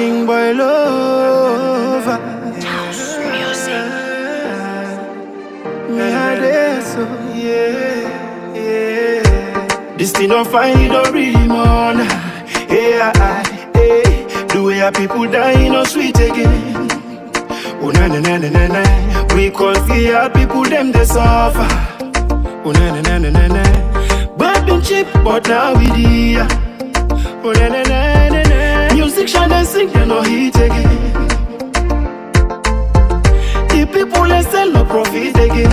king boy lover. House music. Me a day so yeah. This thing don't find it don't really mourn. Hey, the way our people die no sweet again. Oh na na na na na na. We call fear people them they suffer. Oh na na na na na na. But been cheap but now we dear. Oh na na na na na. Music shine and sing they no hit again. The people they sell no profit again.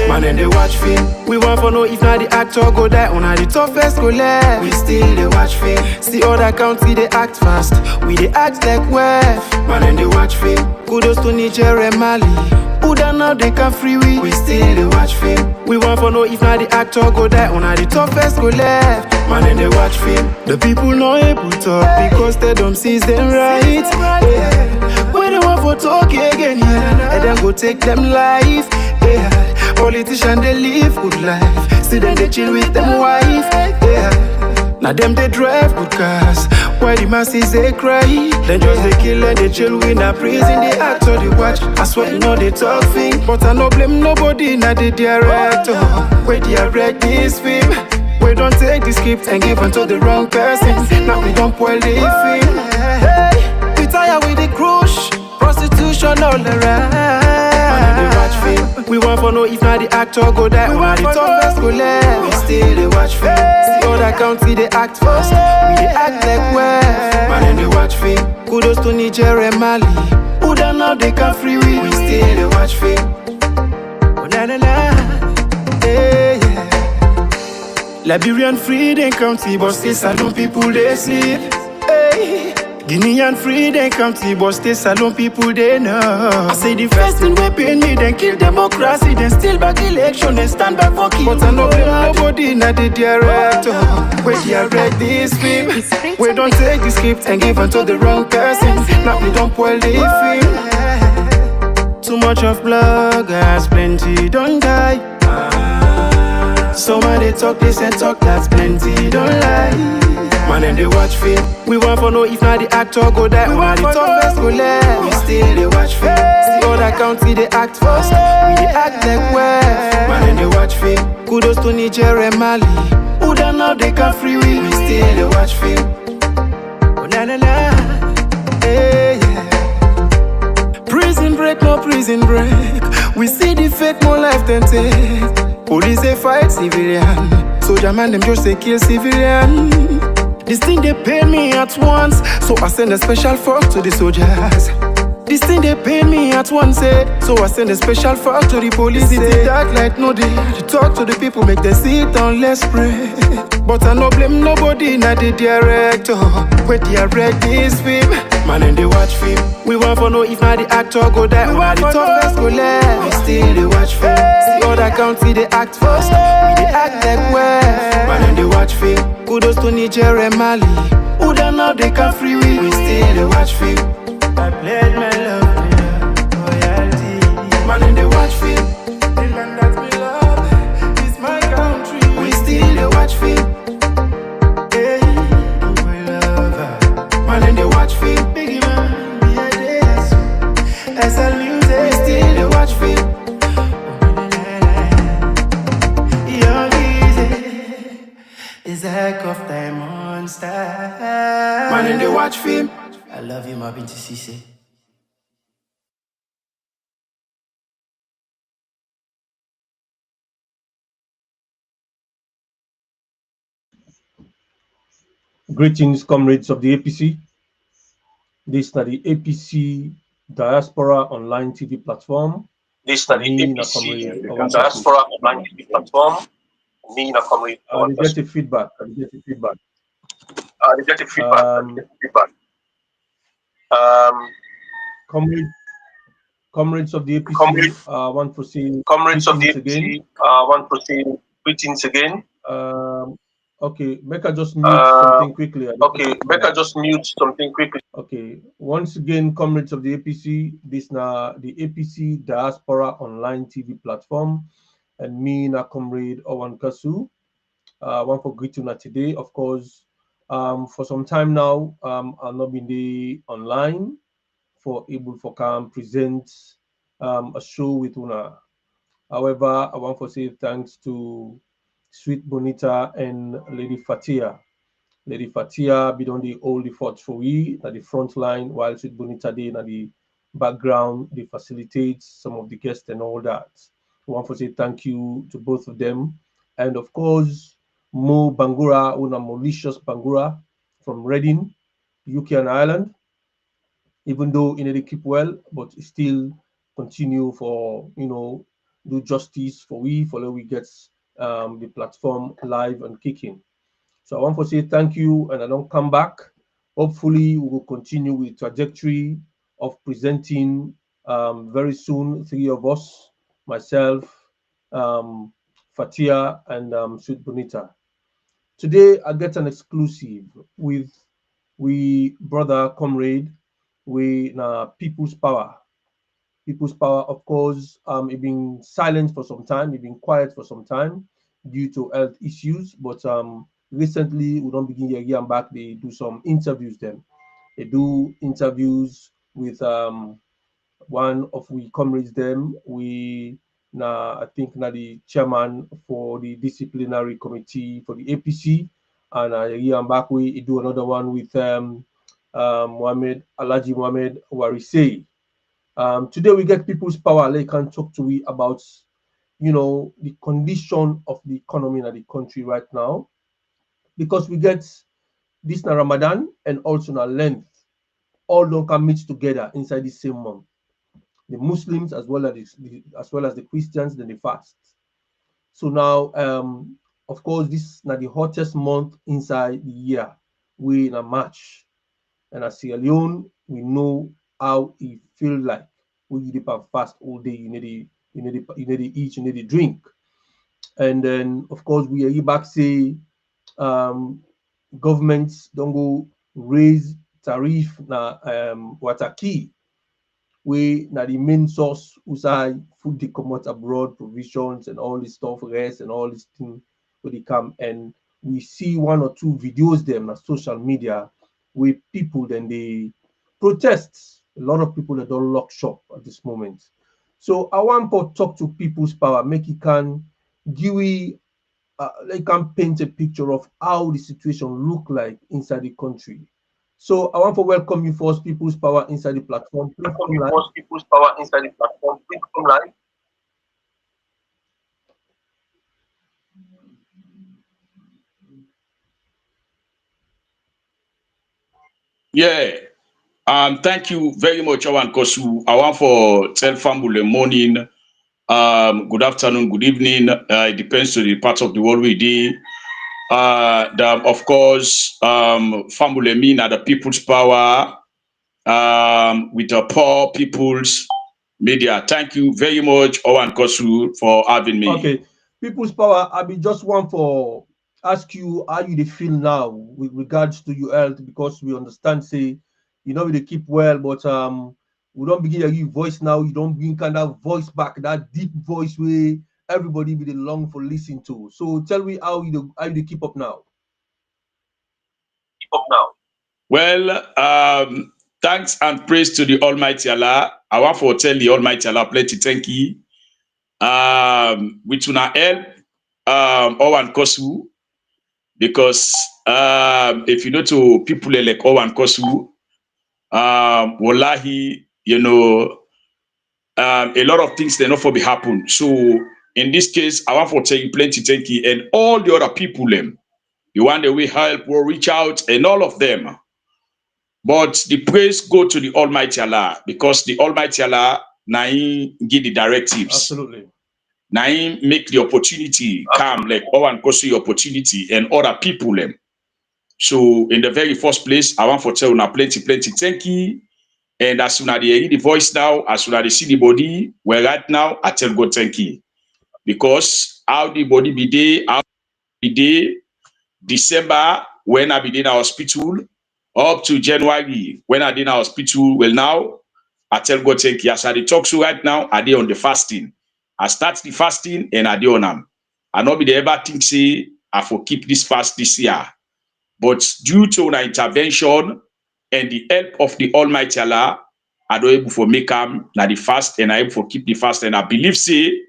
Man and they watch film. We want for know if not the actor go die on the toughest go left. We still they watch film. See other country they act fast. We they act like wef. Man and they watch film. Kudos to Niger and Mali. Who done now they can free we still they watch film. We want for know if not the actor go die on the toughest go left. Man and they watch film. The people no able to talk because they don't see them right. Yeah. When they want for talk again, yeah, and then go take them life. Yeah. Politicians they live good life. See them they chill with them wife. Yeah. Now them they drive good cars. Why the masses they cry? Then just they kill and they chill in a prison. They act or they watch. I swear you know they talk thing. But I no blame nobody. Now the director where they direct this film. We don't take the script and give unto the wrong person. Now we don't spoil the film. Hey, we tired with the crush, prostitution all around. Man, they watch film. We want for know if not the actor go die on the toughest go left. We still they watch film. See other country they act fast. We they act like wef. Man, they watch film. Kudos to Niger and Mali. Who done now they can free we still they watch film. Oh na na na. Hey, yeah. Liberian freedom county, but still salon people they sleep. Hey. Guinean freedom county, but still salon people they know. I say the first thing we pay me, then kill democracy, then still back election, then stand back for kill. But I know nobody not the director. We direct this film. We don't take the script and give unto the wrong person. Now we don't spoil the film. Too much of bloggers, plenty don't die. Some of they talk this and talk that's plenty don't lie. Man and they watch film. We want for know if not the actor go die on the toughest go left. We still they watch film. See other country they act fast. We they act like wef. Man and they watch film. Kudos to Niger and Mali. Who done now they can free we still they watch film. Oh na na na. Hey, yeah. Prison break, no prison break. We see the fake more life than take. Police they fight civilian. Soldier man them just they kill civilian. This thing they pay me at once, so I send a special fuck to the soldiers. This thing they pay me at once, so I send a special fuck to the police. It's dark light no day. To talk to the people, make them sit down, let's pray. But I no blame nobody, not the director. We direct this film. Man and they watch film. We want for know if not the actor go die on the toughest go left. We still they watch film. See other country they act fast. We they act like wef. Man and they watch film. Kudos to Niger and Mali. Who done now they can free we still they watch film. I pledge my love to you, loyalty. Man and they watch film. The land that we love is my country. We still they watch film. Hey, my lover. Man and they watch film. Biggie man, be a dance. SL music. We still they watch film. Young easy is a heck of time monster. Man and they watch film. I love you, my binti Sisi. Greetings, comrades of the APC. This is the APC Diaspora Online TV platform. This is the APC Diaspora Online TV platform. Me, na comrade. They get a feedback. Comrades of the APC, want to see comrades of the APC, want to see greetings again. Okay, make I just mute something quickly. Okay, once again, comrades of the APC, this now the APC Diaspora Online TV platform, and me, na comrade OrWanKasu. One for greeting today, of course. For some time now, I've not been there online for able for can present a show with Una. However, I want to say thanks to Sweet Bonita and Lady Fatia. Lady Fatia be on the all the fort for we at the front line, while Sweet Bonita did at the background, they facilitate some of the guests and all that. I want to say thank you to both of them. And of course, Mo Bangura, una malicious Bangura from Reading, UK and Ireland, even though they keep well, but still continue for do justice for we get the platform live and kicking. So I want to say thank you, and I don't come back. Hopefully, we will continue with trajectory of presenting very soon. Three of us, myself, Fatia, and Sweet Bonita. Today, I get an exclusive with we brother comrade, we People's Power. People's Power, of course, it been silent for some time, it been quiet for some time due to health issues, but recently we don't begin year and back, they do some interviews them. They do interviews with one of we comrades them. We now I think now the chairman for the disciplinary committee for the APC, and a year and back we do another one with Mohammed Alaji Mohammed Warisei. Today we get People's Power. They can talk to we about the condition of the economy in the country right now, because we get this na Ramadan and also na length. All don't come meet together inside the same month. The Muslims as well as the Christians, then they fast. So now, of course, this is now the hottest month inside the year. We in a March, and as Sierra Leone, we know how it feel like. We dip and fast all day. You need to eat, you need to drink, and then of course we are back say governments don't go raise tariff na water key. We now the main source usai food they come out abroad, provisions and all this stuff, rest and all this thing where they come, and we see one or two videos them on social media with people then they protest. A lot of people that don't lock shop at this moment. So I want to talk to People's Power, make it can give we they can paint a picture of how the situation look like inside the country. So I want to welcome you first, People's Power inside the platform. Welcome you first, People's Power inside the platform. Please come live. Yeah. Thank you very much, OrWanKasu. I want for tell family morning, good afternoon, good evening. It depends on the part of the world we do. Of course, family mean at the People's Power, with the poor people's media. Thank you very much, OrWanKasu, for having me. Okay, People's Power, I be just want for ask you how you they feel now with regards to your health, because we understand say they keep well, but we don't begin to give voice now. You don't bring kind of voice back, that deep voice where everybody be long for listening to. So tell me how you keep up now. Keep up now. Well, thanks and praise to the Almighty Allah. I want to tell the Almighty Allah plenty thank you. With una help, OrWanKasu, because if you know to people like OrWanKasu, wallahi, a lot of things they not for be happen. So in this case, I want to tell you plenty thank you, and all the other people them, the one that we help will reach out, and all of them. But the praise go to the Almighty Allah, because the Almighty Allah now give the directives. Absolutely. Now make the opportunity come, like OrWanKasu the opportunity and other people them. So in the very first place, I want to tell you plenty thank you. And as soon as they hear the voice now, as soon as they see the body, well, right now I tell God thank you, because how the body be there, how be there, December when I be in the hospital, up to January when I did in the hospital. Well, now I tell God thank you. As I talk to right now, I did on the fasting. I start the fasting and I did on them. I not be the ever think say I for keep this fast this year. But due to an intervention and the help of the Almighty Allah, I don't able for make na the fast and I able for keep the fast. And I believe say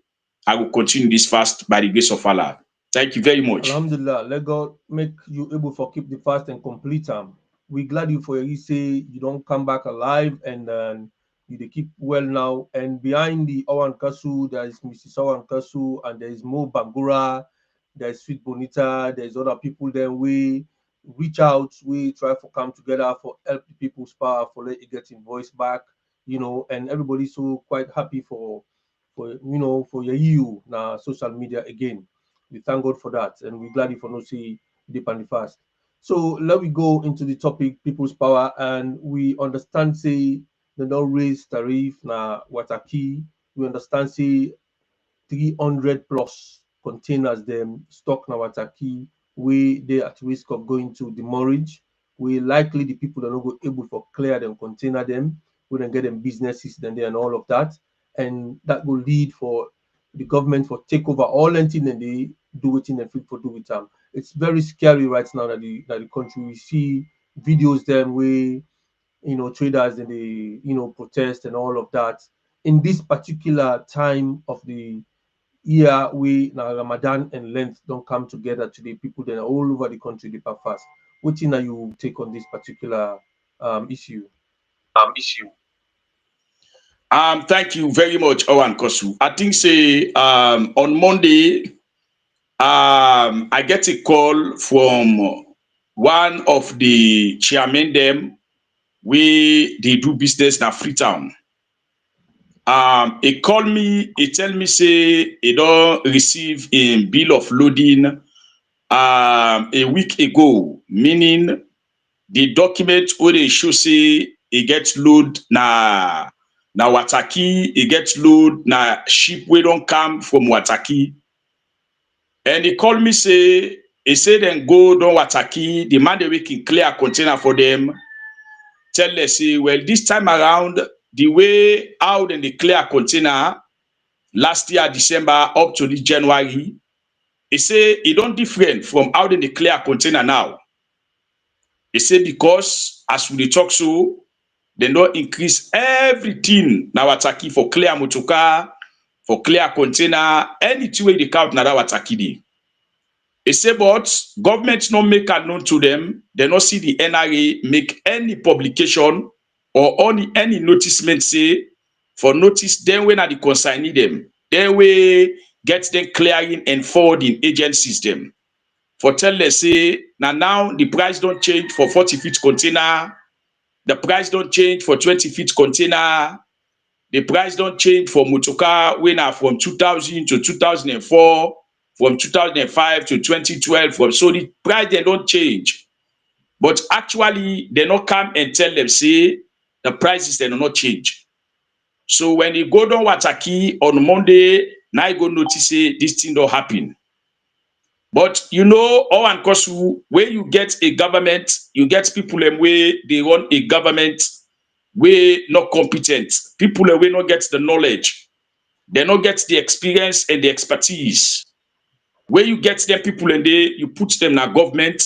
I will continue this fast by the grace of Allah. Thank you very much. Alhamdulillah, let God make you able for keep the fast and complete them. We glad you for you say you don't come back alive and you they keep well now. And behind the OrWanKasu, there is Mrs. OrWanKasu and there is Mo Bangura, there is Sweet Bonita, there's other people there. We reach out, we try to come together for help the people's power for let it get in voice back, and everybody's so quite happy for you now social media again. We thank God for that, and we're glad for no see deep and fast. So let me go into the topic people's power, and we understand say the no raise tariff na water key. We understand say 300 plus containers them stock na water key. We they at risk of going to demurrage. We likely the people that are not able to clear them, container them, we then get them businesses then and all of that, and that will lead for the government for take over all anything and they do it in and fit for do with them. It's very scary right now that the country we see videos them where traders and they protest and all of that in this particular time of the year we now Ramadan and Lent don't come together today. People then all over the country they pass fast. What thing are you take on this particular issue? Thank you very much, OrWanKasu. I think say on Monday, I get a call from one of the chairmen them we they do business in Freetown. He call me, he tell me say he don't receive a bill of loading a week ago, meaning the document where they show say he gets load na Wataki, he gets load na ship we don't come from Wataki. And he called me say, he said then go down Wataki, the man they can clear a container for them. Tell them say, well, this time around, the way how they clear a container last year December up to this January, he say it don't different from how they clear a container now. He say because as we talk so, they don't increase everything now Wataki for clear motoka, for clear container, anything way they count now that Wataki dey. He say, but government not make it known to them. They not see the NRA make any publication or only any noticement say for notice them when are the consignee them. They will get them clearing and forwarding agencies them. For tell them say now the price don't change for 40 feet container. The price don't change for 20 feet container. The price don't change for motoka when are from 2000 to 2004. From 2005 to 2012, so the price they don't change. But actually, they not come and tell them, say, the prices they do not change. So when you go down Wataki on Monday, now you go notice say this thing don't happen. But OrWanKasu, where you get a government, you get people where they run a government where not competent. People where not get the knowledge. They not get the experience and the expertise. Where you get them people and you put them in a government,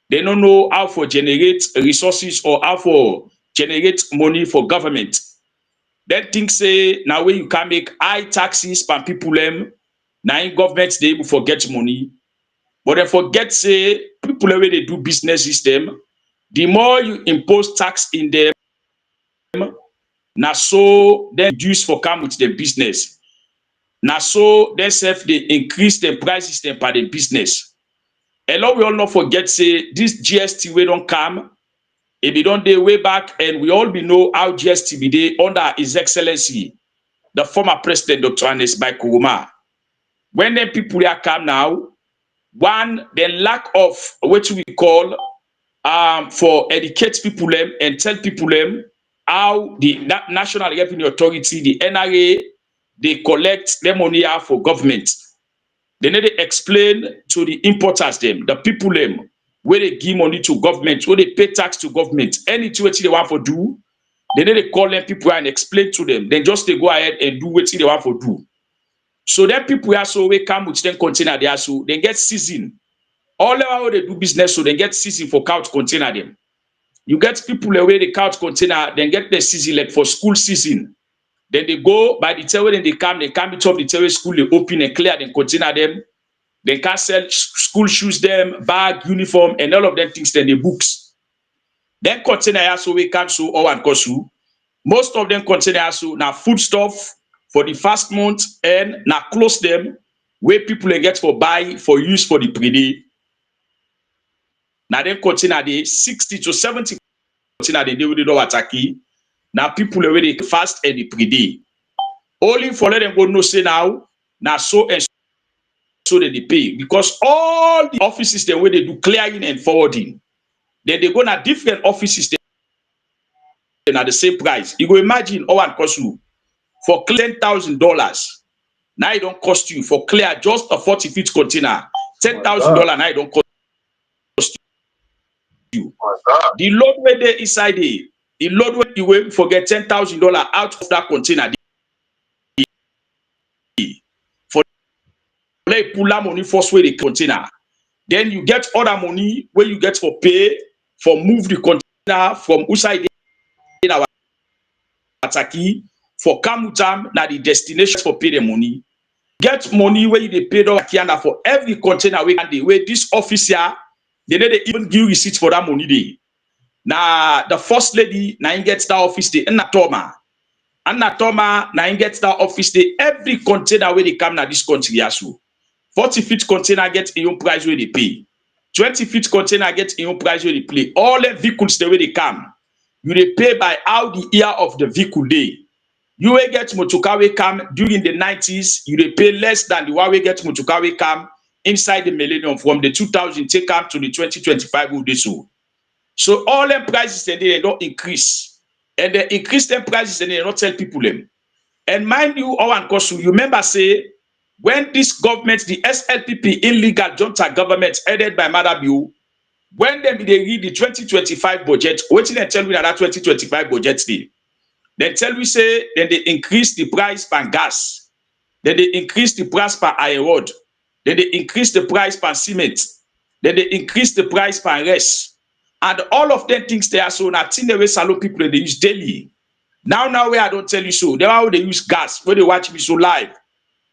they don't know how to generate resources or how to generate money for government. Then things say now where you can make high taxes per people now in government they able forget money. But they forget say people where they do business system, the more you impose tax in them, now so then reduce for come with the business. Now so they self they increase the prices them per the business. And now we all not forget say this GST we don't come, it be done day way back, and we all be know how GST be day under His Excellency, the former President Dr. Anes by Kuruma. When them people are come now, one the lack of what we call for educate people them and tell people them how the National Revenue Authority, the NRA, they collect their money out for government. They need to explain to the importers them, the people them, where they give money to government, where they pay tax to government, anything they want to do, they need to call them people and explain to them. Then just they go ahead and do what they want to do. So then people also we come with them container there, so they get season. All the way they do business, so they get season for couch container them. You get people away the couch container, then get the season like for school season. Then they go by the tail when they come it up the tail school, they open and clear and container them. They can sell school shoes them, bag, uniform, and all of them things, then the books. Then container so we can so OrWanKasu. Most of them container so now food stuff for the first month and now close them where people they get for buy for use for the pre-day. Now them container the 60 to 70 container they do with the attacking. Now people already fast and the pre-day. Only for let them go no say now so and so they pay because all the offices the way they do clearing and forwarding, then they go to different offices then at the same price. You go imagine OrWanKasu for $10,000. Now it don't cost you for clear just a 40-feet container. $10,000 now it don't cost you. The load where they inside the load where you will forget $10,000 out of that container. For like pull that money first way the container. Then you get other money where you get for pay for move the container from outside in our Ataki for Kamutam na the destination for pay the money. Get money where you pay the for every container where this officer they even give receipt for that money day. Now the first lady now gets that office day and Toma now gets that office day every container where they come na this country yasu. 40-feet container get in your price where they pay. 20-feet container get in your price where they play. All the vehicles the way they come, you they pay by how the year of the vehicle day. You will get motokawe come during the 90s, you they pay less than the one we get motokawe come inside the millennium from the 2000 take up to the 2025 will do so. So all them prices they don't increase. And they increase them prices and they don't tell people them. And mind you, OrWanKasu, you remember say, when this government, the SLPP illegal junta government headed by Madabio, when they read the 2025 budget, what did they tell me that 2025 budget day? They tell me say, then they increase the price per gas, then they increase the price per iron rod, then they increase the price per cement, then they increase the price per rest. And all of them things they are so nothing the way salon people they use daily. Now where I don't tell you so, they are how they use gas, where they watch me so live.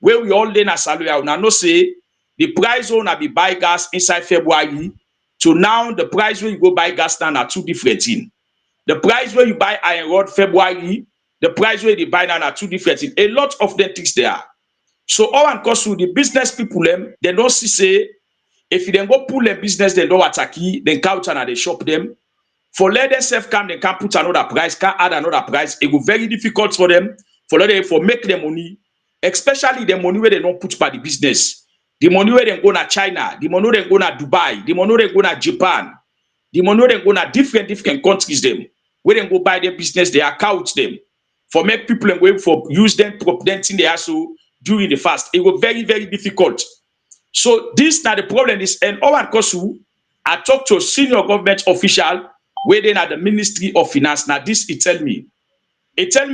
Where we all learn as salary, now no say the price on be buy gas inside February to now the price where you go buy gas now are two different things. The price where you buy iron rod February, the price where you buy now are two different things. A lot of them things there. So OrWanKasu, the business people them, they don't see say if you then go pull their business, they don't attack you, then couch and they shop them. For let themselves come, they can put another price, can add another price. It will be very difficult for them for make their money. Especially the money where they don't put by the business. The money where they go to China, the money where they go to Dubai, the money where they go to Japan, the money where they go to different countries them. Where they go buy their business, they account them. For make people and go for use them property they also during the fast. It was very, very difficult. So this now the problem is, and OrWanKasu, I talked to a senior government official where they at the Ministry of Finance. Now this he tell me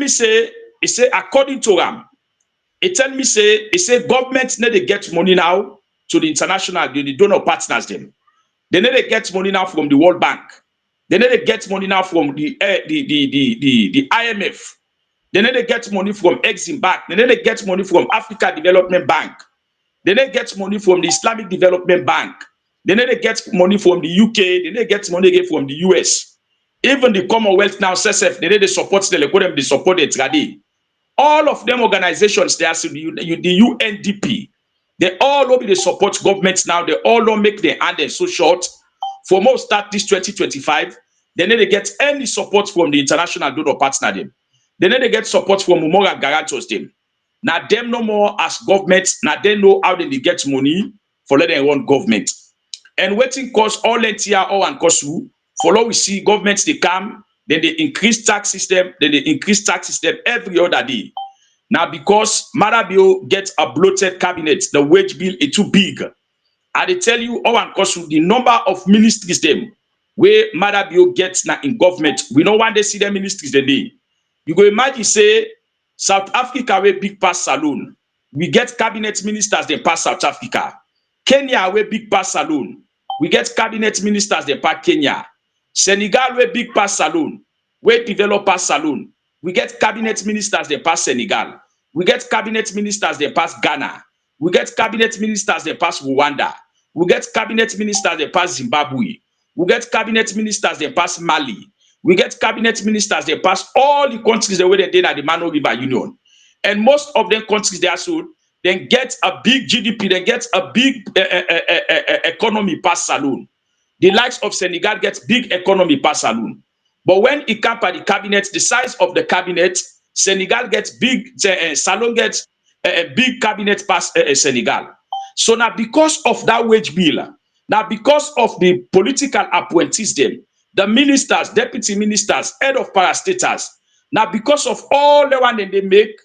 say according to them. It tell me say government need to get money now to the international, the donor partners them. They need to get money now from the World Bank. They need to get money now from the IMF. They need to get money from Exim Bank. They need to get money from Africa Development Bank. They need to get money from the Islamic Development Bank. They need to get money from the UK. They need to get money again from the US. Even the Commonwealth now, CSF, they need to support they support the trade. All of them organizations, they are the UNDP. They all will be the support governments now. They all don't make their hand so short. For most start this 2025, they need to get any support from the international donor partner them. They need to get support from moral guarantors them. Now them no more as governments. Now they know how they get money for letting run government. And waiting cause all NTR OrWanKasu. Follow we see governments they come. Then they increase tax system. Then they increase tax system every other day. Now, because Madabio gets a bloated cabinet, the wage bill is too big. I they tell you, OrWanKasu, the number of ministries them where Madabio gets now in government. We know when they see the ministries the day. You go imagine say South Africa where big pass saloon. We get cabinet ministers then pass South Africa. Kenya where big pass saloon. We get cabinet ministers they pass Kenya. Senegal we big pass Saloon. We develop pass Saloon. We get cabinet ministers they pass Senegal. We get cabinet ministers they pass Ghana. We get cabinet ministers they pass Rwanda. We get cabinet ministers they pass Zimbabwe. We get cabinet ministers they pass Mali. We get cabinet ministers they pass all the countries the way they did at the Mano River Union. And most of them countries they are so then get a big GDP, then get a big economy pass Saloon. The likes of Senegal gets big economy pass Saloon. But when it comes by the cabinet, the size of the cabinet, Senegal gets big, Salon gets a big cabinet pass Senegal. So now because of that wage bill, now because of the political appointees them, the ministers, deputy ministers, head of parastatals, now because of all the one that they make,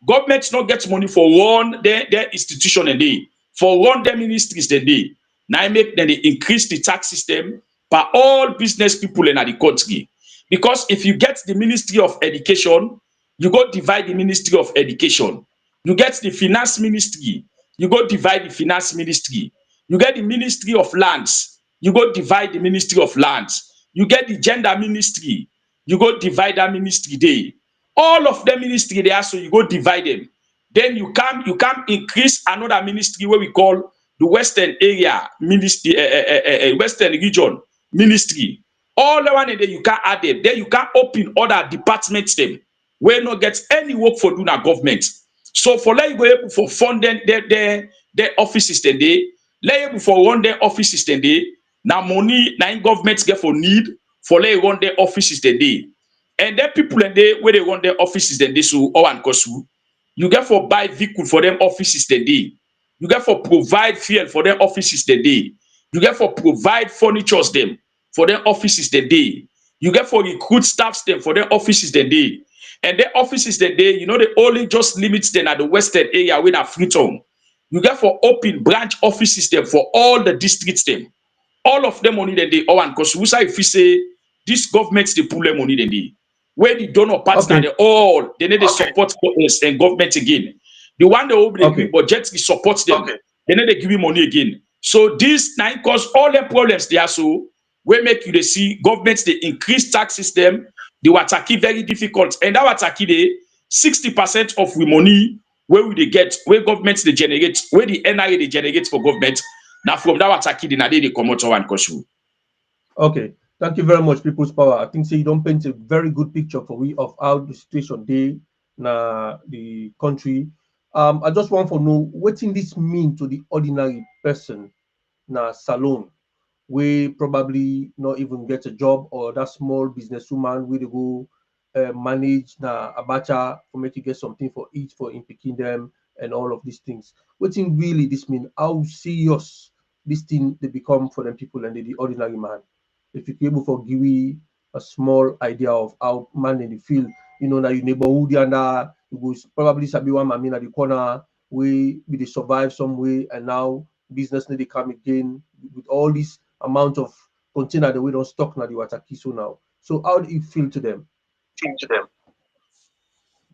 government not get money for one their institution a day, for one their ministries a day. Now make then they increase the tax system by all business people in the country. Because if you get the Ministry of Education, you go divide the Ministry of Education. You get the Finance Ministry, you go divide the Finance Ministry. You get the Ministry of Lands, you go divide the Ministry of Lands. You get the Gender Ministry, you go divide that ministry there. All of the ministry there, so you go divide them. Then you can increase another ministry where we call the Western Area Ministry, Western Region Ministry. All the one in there you can add them. Then you can open other departments them where not get any work for doing a government. So for let you go able for funding their offices then they let you for run their offices then they now money now governments get for need for let you run their offices then they. And then people and they where they run their offices then they so OrWanKasu. You get for buy vehicle for them offices then they. You get for provide fuel for them offices then they. You get for provide furnitures them for their offices the day. You get for recruit staffs them for their offices the day. And their offices the day, you know, they only just limits them at the western area with a freetown. You get for open branch offices them for all the districts them. All of them money then they OrWanKasu. Who say if you say this government they pull them money then they. Where the donor partner Okay. they all they need to support us and government again. The one they will Okay. budget support them. They need to give you money again. So this now cause all the problems they are so we make you they see governments they increase tax system, the wataki very difficult. And that wataki they 60% of we money where we they get, where governments they generate, where the NIA they generate for government. Now from that wataki they come out OrWanKasu. Okay. Thank you very much, People's Power. I think you don't paint a very good picture for we of how the situation day na the country. I just want to know what in this mean to the ordinary person na salon we probably not even get a job, or that small businesswoman we go manage na abacha for make you get something for each for in picking them and all of these things. What in really this mean? How serious this thing they become for them people and the ordinary man? If you able for give me a small idea of how man in the field, you know, now your neighborhood and you go probably sabi one man at the corner we they survive some way, and now business need to come again with all this amount of container that we don't stock now the Watakiso now. So how do you feel to them?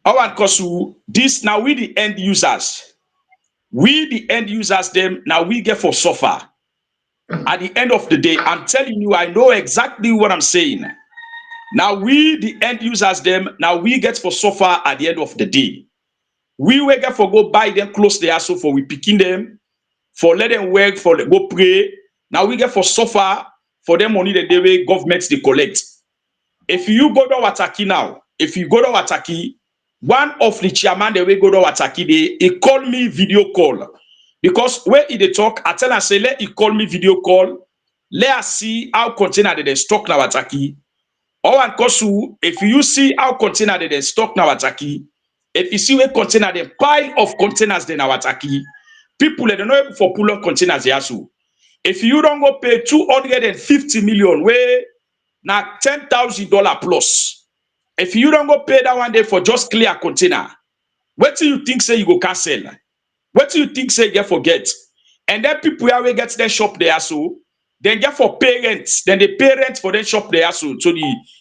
OrWanKasu, this now we the end users. We the end users them now we get for suffer. At the end of the day, I'm telling you, I know exactly what I'm saying. Now we the end users them now we get for suffer at the end of the day. We will get for go buy them close there so for we picking them, for let them work, for go pray. Now we get for suffer for them money that they governments they collect. If you go to Wataki now, if you go to Wataki, one of the chairman they will go to Wataki, he call me video call. Because when he talk, I tell him, say, let he call me video call. Let us see how container they stock now Wataki. OrWanKasu, if you see how container they stock now Wataki, if you see a container, the pile of containers they now Wataki, people they don't know for pull up containers they so. If you don't go pay 250 million, where now $10,000 plus. If you don't go pay that one day for just clear container, what do you think say you go cancel? What do you think say you forget? And then people here will get their shop there so then get for parents, then the parents for their shop there so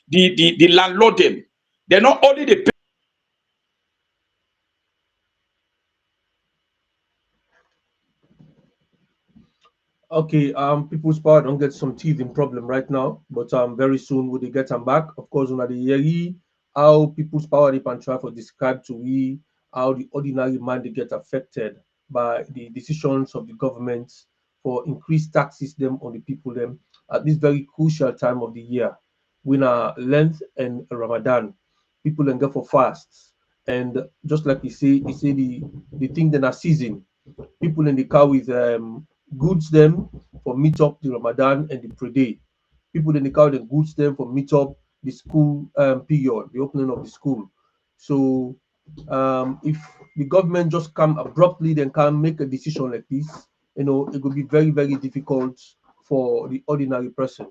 the landlord them. They're not only the Okay, people's power don't get some teething problem right now, but very soon will they get them back. Of course, under the year, how people's power they can try for describe to we how the ordinary man they get affected by the decisions of the government for increased taxes them on the people them at this very crucial time of the year, when Lent and Ramadan, people then go for fasts, and just like he say the thing that are season, people in the car with goods them for meet up the Ramadan and the pre-day. People in the car with goods them for meet up the school period, the opening of the school. So if the government just come abruptly then can make a decision like this, it will be very, very difficult for the ordinary person.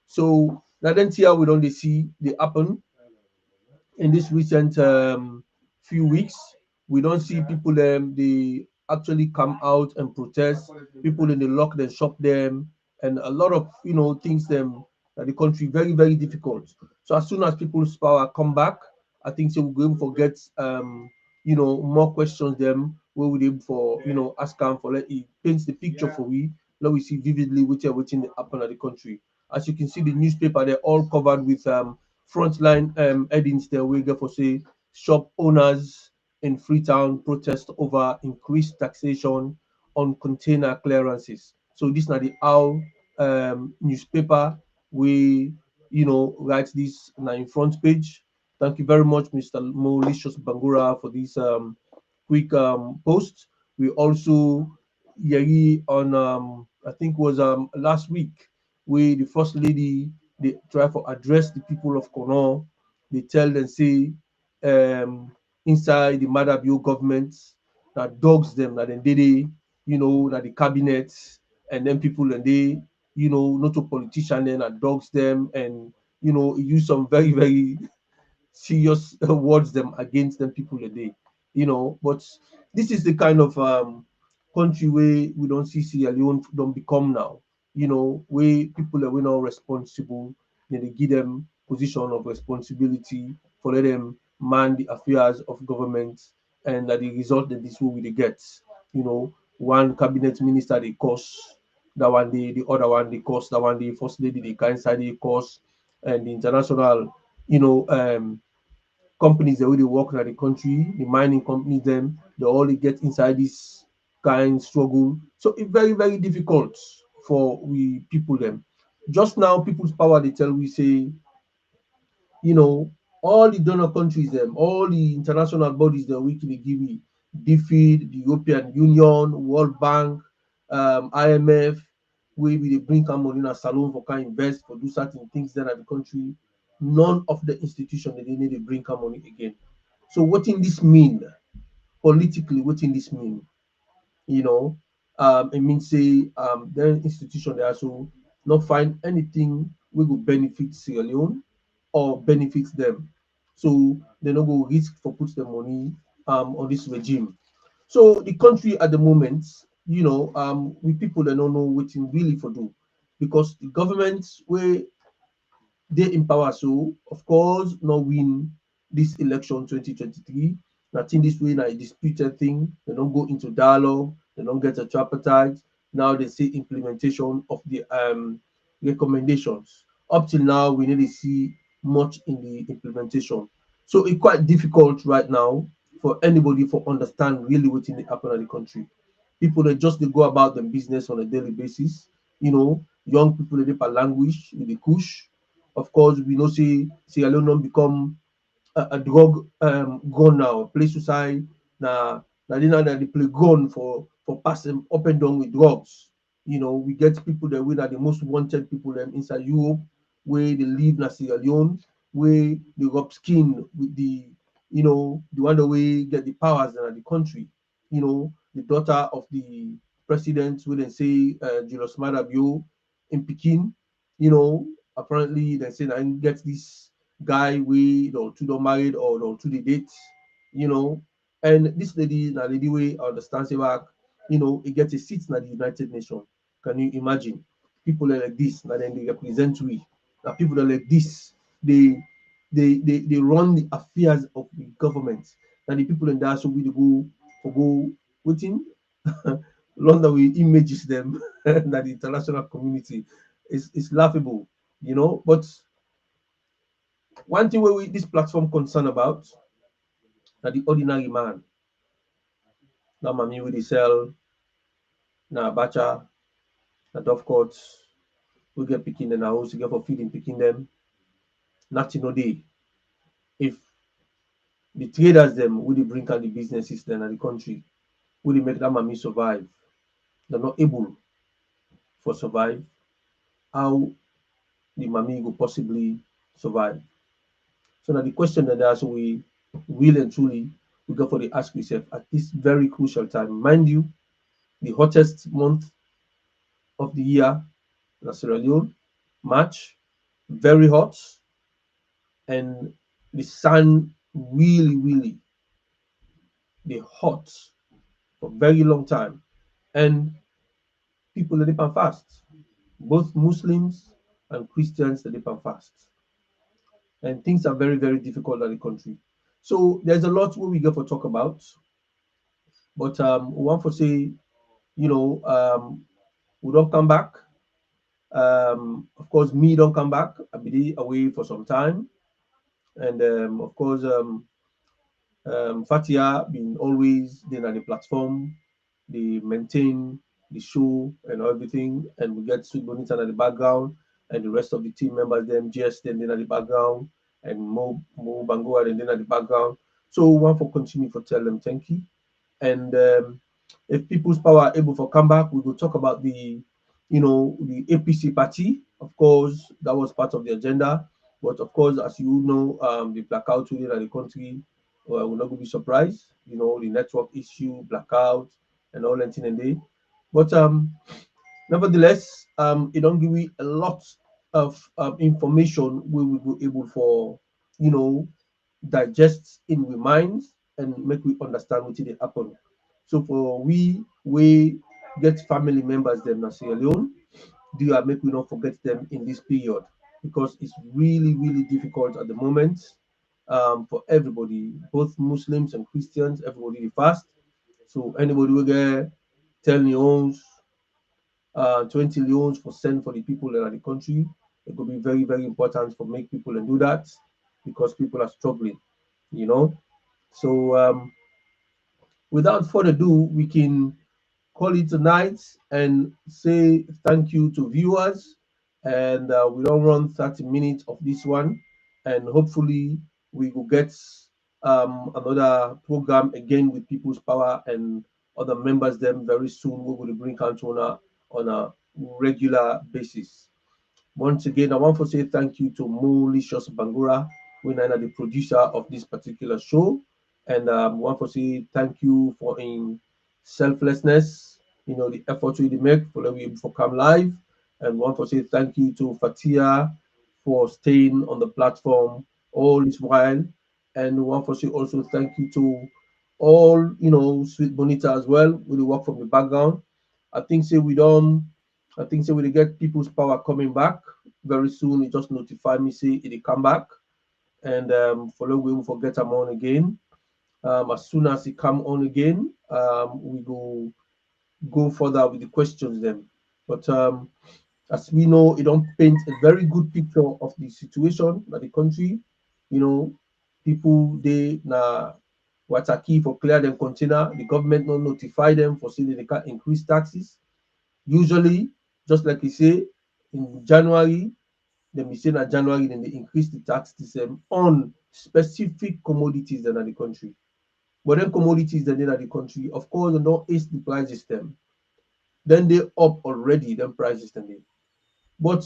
So now then see how we don't see they happen in this recent few weeks. We don't see people they actually come out and protest. People in the lock them, shop them, and a lot of things them that the country very, very difficult. So as soon as people's power come back, I think so we're going to forget more questions them where we able for ask them for let it paints the picture for we. Now we see vividly which are waiting to happen at the country. As you can see, the newspaper they're all covered with frontline headings there we go for say shop owners in Freetown protest over increased taxation on container clearances. So this now the how newspaper we write this now in front page. Thank you very much, Mr. Malicious Bangura, for this quick post. We also Yeri on I think was last week where the first lady they try to address the people of Kono. They tell them say inside the Madabio government that dogs them that then they that the cabinet and then people and they not a politician then that dogs them and use some very, very serious words them against them people a day, But this is the kind of country where we don't see Sierra Leone don't become now, where people are we not responsible, then they give them position of responsibility for let them man the affairs of government, and that the result that this will we they get, one cabinet minister they cost, that one the other one they cost, that one the first lady they kind side they cost, and the international companies that really work in the country, the mining companies, them, they all get inside this kind struggle. So it's very, very difficult for we people them. Just now, people's power they tell we say, you know, all the donor countries, them, all the international bodies that we can give me, DFID, the European Union, World Bank, IMF, where we they bring come money in a salon for kind invest for do certain things then at the country. None of the institution that they need to bring come money again. So what in this mean politically? What in this mean? you know, it means say the institution they also not find anything we will benefit Sierra Leone or benefit them. So they not go risk for put the money on this regime. So the country at the moment, with people that don't know what in really for do, because the government where they in power. So of course, not win this election 2023. I think this way now a disputed thing. They don't go into dialogue. They don't get a tripartite. Now they see implementation of the recommendations. Up till now, we need to see much in the implementation. So it's quite difficult right now for anybody to understand really what's in the happen in the country. People that just they go about their business on a daily basis. Young people they per language with the kush. Of course, we know say Sierra Leone don't become a drug gun now. Play suicide now they play gun for passing up and down with drugs. We get people that we are the most wanted people inside Europe, where they live in Sierra Leone, where they rub skin with the one that we get the powers in the country. The daughter of the president, where they say Julius Madabio in Pekin, apparently they say I get this guy we or two don't married or to the date, you know. And this lady, the lady way understands it back, it gets a seat in the United Nations. Can you imagine? People are like this, and then they represent we. Now people are like this, they run the affairs of the government. And the people in that so we go waiting London will images them that the international community is laughable, you know. But one thing where this platform concerned about that the ordinary man, that mommy will sell na abacha, na dove courts, we get picking in the house, we get for feeding picking them, nothing no day. If the traders them will bring out the businesses then in the country, will they make that mommy survive? They're not able for survive. How the mommy will possibly survive? So now the question that as we will and truly we go for the ask yourself at this very crucial time. Mind you, the hottest month of the year, in Sierra Leone, March, very hot, and the sun really they hot for very long time, and people they depend fast, both Muslims and Christians they depend fast, and things are very difficult in the country. So there's a lot where we get for talk about, but we want to say, you know, we don't come back. Of course, me don't come back. I'll be away for some time, and of course, Fatia been always there on the platform. They maintain the show and everything, and we get Sweet Bonita in the background, and the rest of the team members, them just then in the background, and Mo Bangoa then in the background. So we want to continue to tell them thank you. And if people's power are able to come back, we will talk about the, you know, the APC party. Of course, that was part of the agenda. But of course, as you know, the blackout today in the country, we're not going to be surprised. You know, the network issue, blackout, and all that thing and day. But nevertheless, it don't give me a lot of information we will be able for, you know, digest in we minds and make we understand what they happen. So for we get family members them in Sierra Leone, do I make we not forget them in this period because it's really difficult at the moment for everybody, both Muslims and Christians, everybody fast. So anybody will get 10 leons, 20 leons for send for the people that are in the country. It could be very important for make people and do that because people are struggling, you know. So without further ado, we can call it a night and say thank you to viewers. And we don't run 30 minutes of this one. And hopefully, we will get another program again with People's Power and other members them very soon. We will bring Cantona on a regular basis. Once again, I want to say thank you to Malicious Bangura, who is the producer of this particular show. And I want to say thank you for in selflessness, you know, the effort you make for we for come live. And want to say thank you to Fatia for staying on the platform all this while. And want to say also thank you to all, you know, Sweet Bonita as well, with the work from the background. I think say we don't I think so we get People's Power coming back very soon. It just notify me say it will come back, and follow we will forget them on again. As soon as it come on again, we go further with the questions then. But as we know, it don't paint a very good picture of the situation that the country, you know, people they na what are key for clear them container. The government not notify them for saying they can't increase taxes. Usually, just like you say, in January, then we say that January, then they increase the tax system on specific commodities that are the country. But then commodities that are the country, of course, they don't ace the price system. Then they up already, then prices then they. But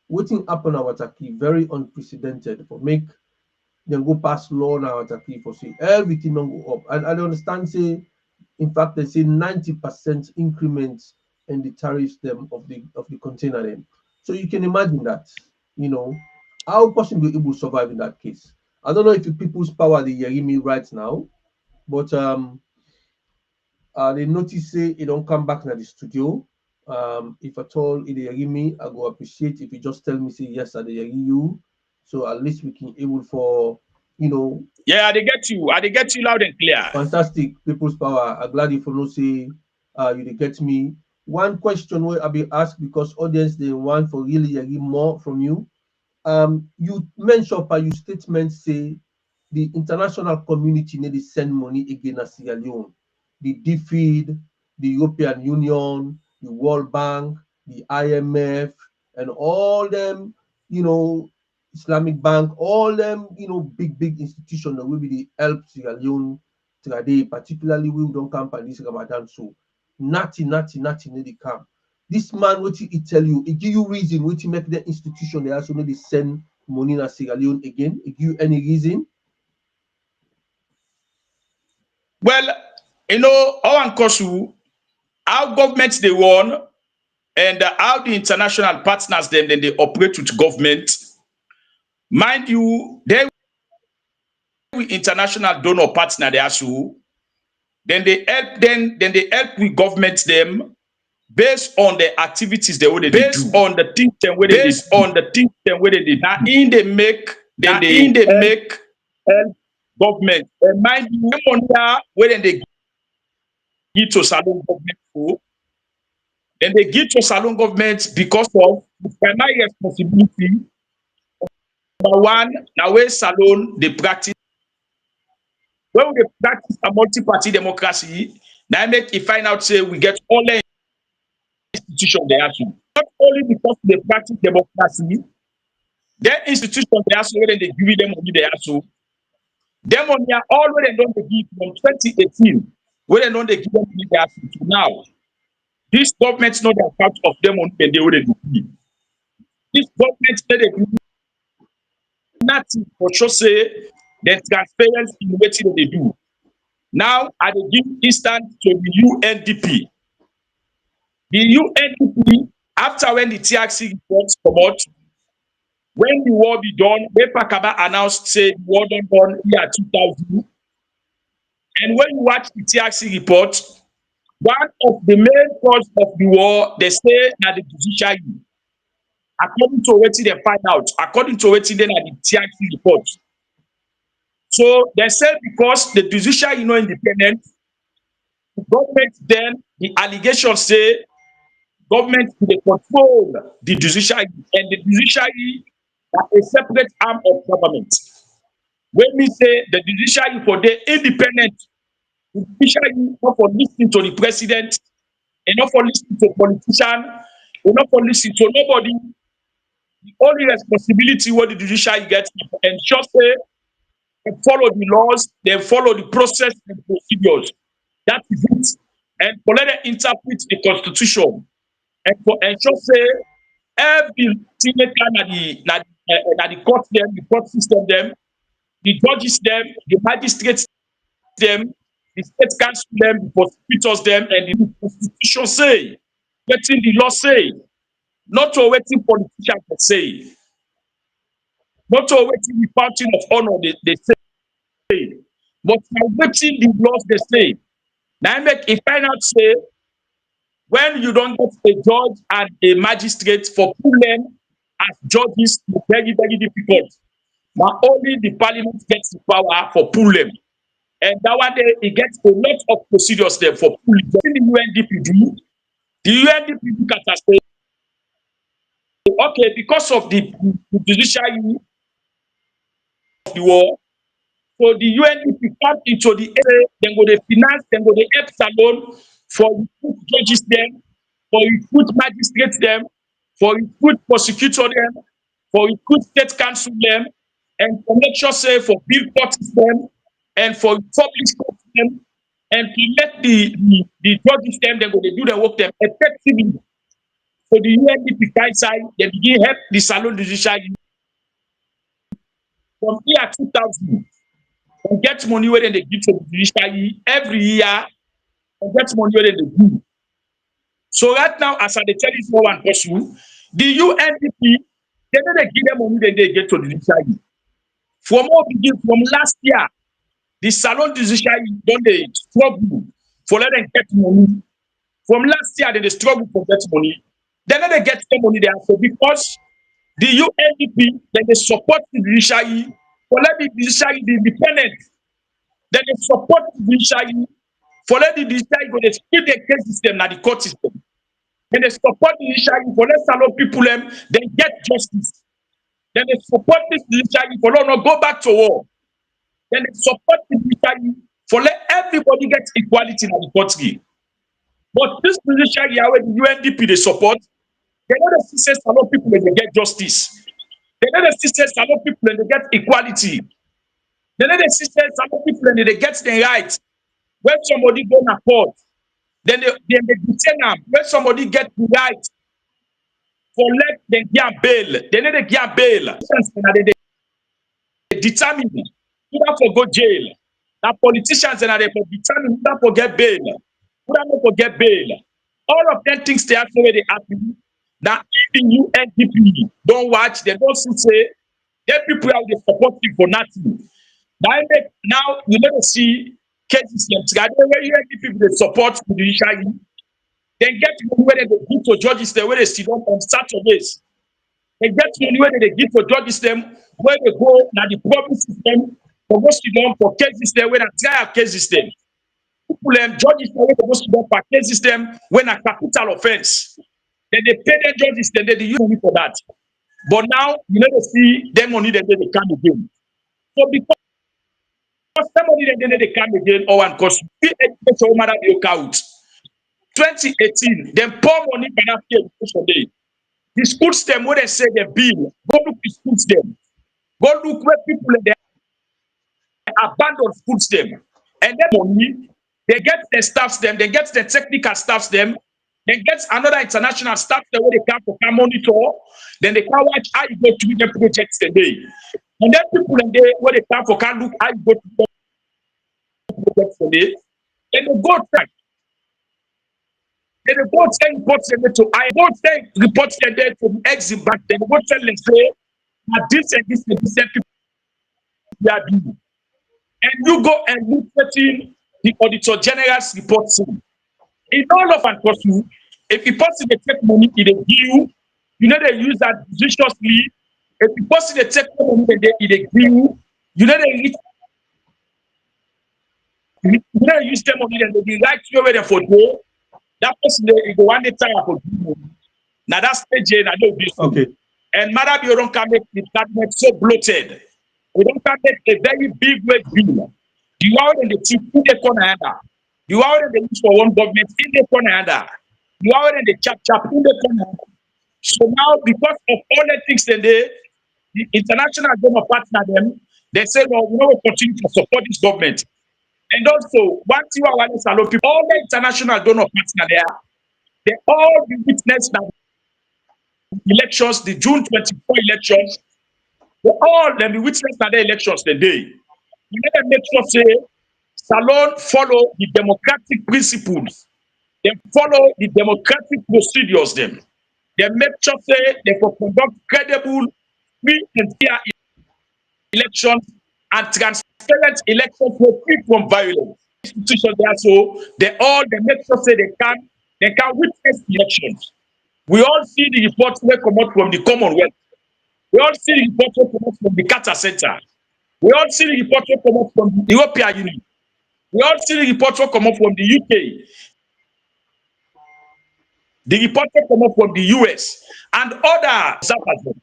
waiting happen our Taki very unprecedented for make them go past law now Taki for say everything don't go up. And I understand say in fact they say 90% increments in the tariffs them of the container them. So you can imagine that, you know, how person will able to survive in that case. I don't know if the people's power they hearing me right now, but they notice say it don't come back to the studio. If at all it hearing me, I go appreciate if you just tell me say yes, I hear you. So at least we can able for, you know, Yeah, they get you. They get you loud and clear. fantastic people's power. I'm glad if you know say You dey get me. One question where I be asked because audience they want for really more from you. You mentioned by your statement say the international community need to send money again as Sierra Leone. The DFID, the European Union, the World Bank, the IMF, and all them, Islamic Bank, all them, big institutions that will be the help Sierra Leone today, particularly we don't come by this Ramadan. So nothing need to come. This man, what he tell you, it give you reason, what he make the institution they also need to send money to Sierra Leone again. It give you any reason? Well, OrWanKasu, how governments they won and how the international partners then they operate with government. Mind you, they with international donor partner they also then they help with government them based on the activities they already Based do. on the things them where Based on the things them where they do. Now in they make then they help government. And mind you, money where then they give to salon government for, then they give to salon government because of the primary responsibility. Number one, now where salon they practice. When we practice a multi-party democracy, now make it find out say we get all the institutions they have to. Not only because they practice democracy, their institutions they have to when they give them money they have to. Them money are all when they don't give from 2018, when they don't give them money they have to now. This government know the account of them money and they already give. This government say they do nothing for sure say the transparency in what they do. Now, I will give instance to the UNDP. The UNDP, after when the TRC reports come out, when the war be done, Pakaba announced, say, the war done year 2000. And when you watch the TRC report, one of the main cause of the war, they say that the judiciary, according to what they find out, according to what they at the TRC report. So they say because the judiciary is not independent, the government then, the allegations say government they control the judiciary and the judiciary are a separate arm of government. When we say the judiciary for the independent, the judiciary not for listening to the president, and not for listening to politician, and not for listening to nobody. The only responsibility what the judiciary gets is to ensure say they follow the laws, they follow the process and procedures. That is it. And for let them interpret the constitution and for ensure say every senator na the court them, the court system them, the judges them, the magistrates them, the state council them, the prosecutors them, and the constitution say, waiting the law say, not to waiting politicians say, not to waiting the fountain of honor they say, but waiting the laws they say. Now make a final say when you don't get a judge and a magistrate for pull them as judges, it's very difficult. Now only the parliament gets the power for pull them. And that one day it gets a lot of procedures there for pulling. The UNDP do, the UNDP look at us say, okay, because of the judiciary of the war, so the UNDP come into the area, then go the finance, then go the help salon for recruit judges them, for recruit magistrates them, for recruit prosecutor them, for recruit state council them, and for make sure say for bill courts them, and for publish courts them, and to let the judges them, then go they do the work them effectively. So the UNDP side, they begin help the salon judiciary from year 2000. And get money where they give to the judiciary every year and get money where they do. So right now, as I tell you OrWanKasu, the UNDP, they don't give them money then they get to the judiciary. From last year, the salon judiciary don't they struggle for let them get money. From last year, they struggle for get money. Then they get the money there. So because the UNDP, then they support the judiciary for let the judiciary be independent. Then they support the judiciary For let the judiciary go, they split the case system na the court system. Then they support the judiciary for let salon people them, then get justice. Then they support this judiciary for not go back to war. Then they support the judiciary for let everybody get equality in the country. But this judiciary where the UNDP they support, they know the system salon people and they get justice. They know the system salon people and they get equality. They know the system salon people and they get the right. When somebody go to court, then they detain them. When somebody get the right for let them get bail, they need to get bail. They determine who for go jail. Now politicians and they determine who for get bail, who not for get bail. All of them things they have where they happen. Now even you NDP don't watch, they don't say them people have they support you for nothing. Now you never see cases where you NDP they support the judiciary. They get money where they give to judges them where they sit down on Saturdays. They get money where they give to judges them where they go now the public system for go sit down for cases them where they trial cases them. People judges them where they go sit down for cases them when a capital offense. Then they pay their judges then they use money for that. But now you never see them money that they come again. So because somebody then they come again OrWanKasu education matter be out. 2018, them pour money for that education day. The school system where they say the bill, go look the school system. Go look where people they abandon school system. And then money, they get the staffs them, they get the technical staffs them, they get another international staff there where they can monitor, then they can watch how you go to the projects today. And then people in there where they can look how you go to the projects today, then they go track. Then they go send reports to I go send reports there to the exit back. Then they go tell them say that this and this and this people they are doing. And you go and look at the Auditor General's report. In all of OrWanKasu, if you person they take money, they give you, you know they use that judiciously. If you person they take money, they give you, you know they use them money and they like to where they for do. That person they go one day time for do. Now that's stage I know this. Okay. And Madam, you don't come make the cabinet so bloated. We don't come make a very big wage bill. You are in the chief in the corner. You are in the use for one government in the corner. You are in the chap in the corner. So now, because of all the things that the international donor partner them, they say, no, we will continue to support this government. And also, one thing I want to allow people, all the international donor partner there, they all witness that elections, the June 24 elections, they all them be witness that the elections the day. You need to make sure say Salon follow the democratic principles. They follow the democratic procedures. Them. They make sure say they for conduct credible, free and fair elections and transparent elections free from violence. Institutions there, so they make sure say they can witness elections. We all see the reports that come out from the Commonwealth. We all see the reports that come out from the Carter Center. We all see the reports that come out from the European Union. We all see the reports that come up from the UK. The reports that come up from the US and other examples.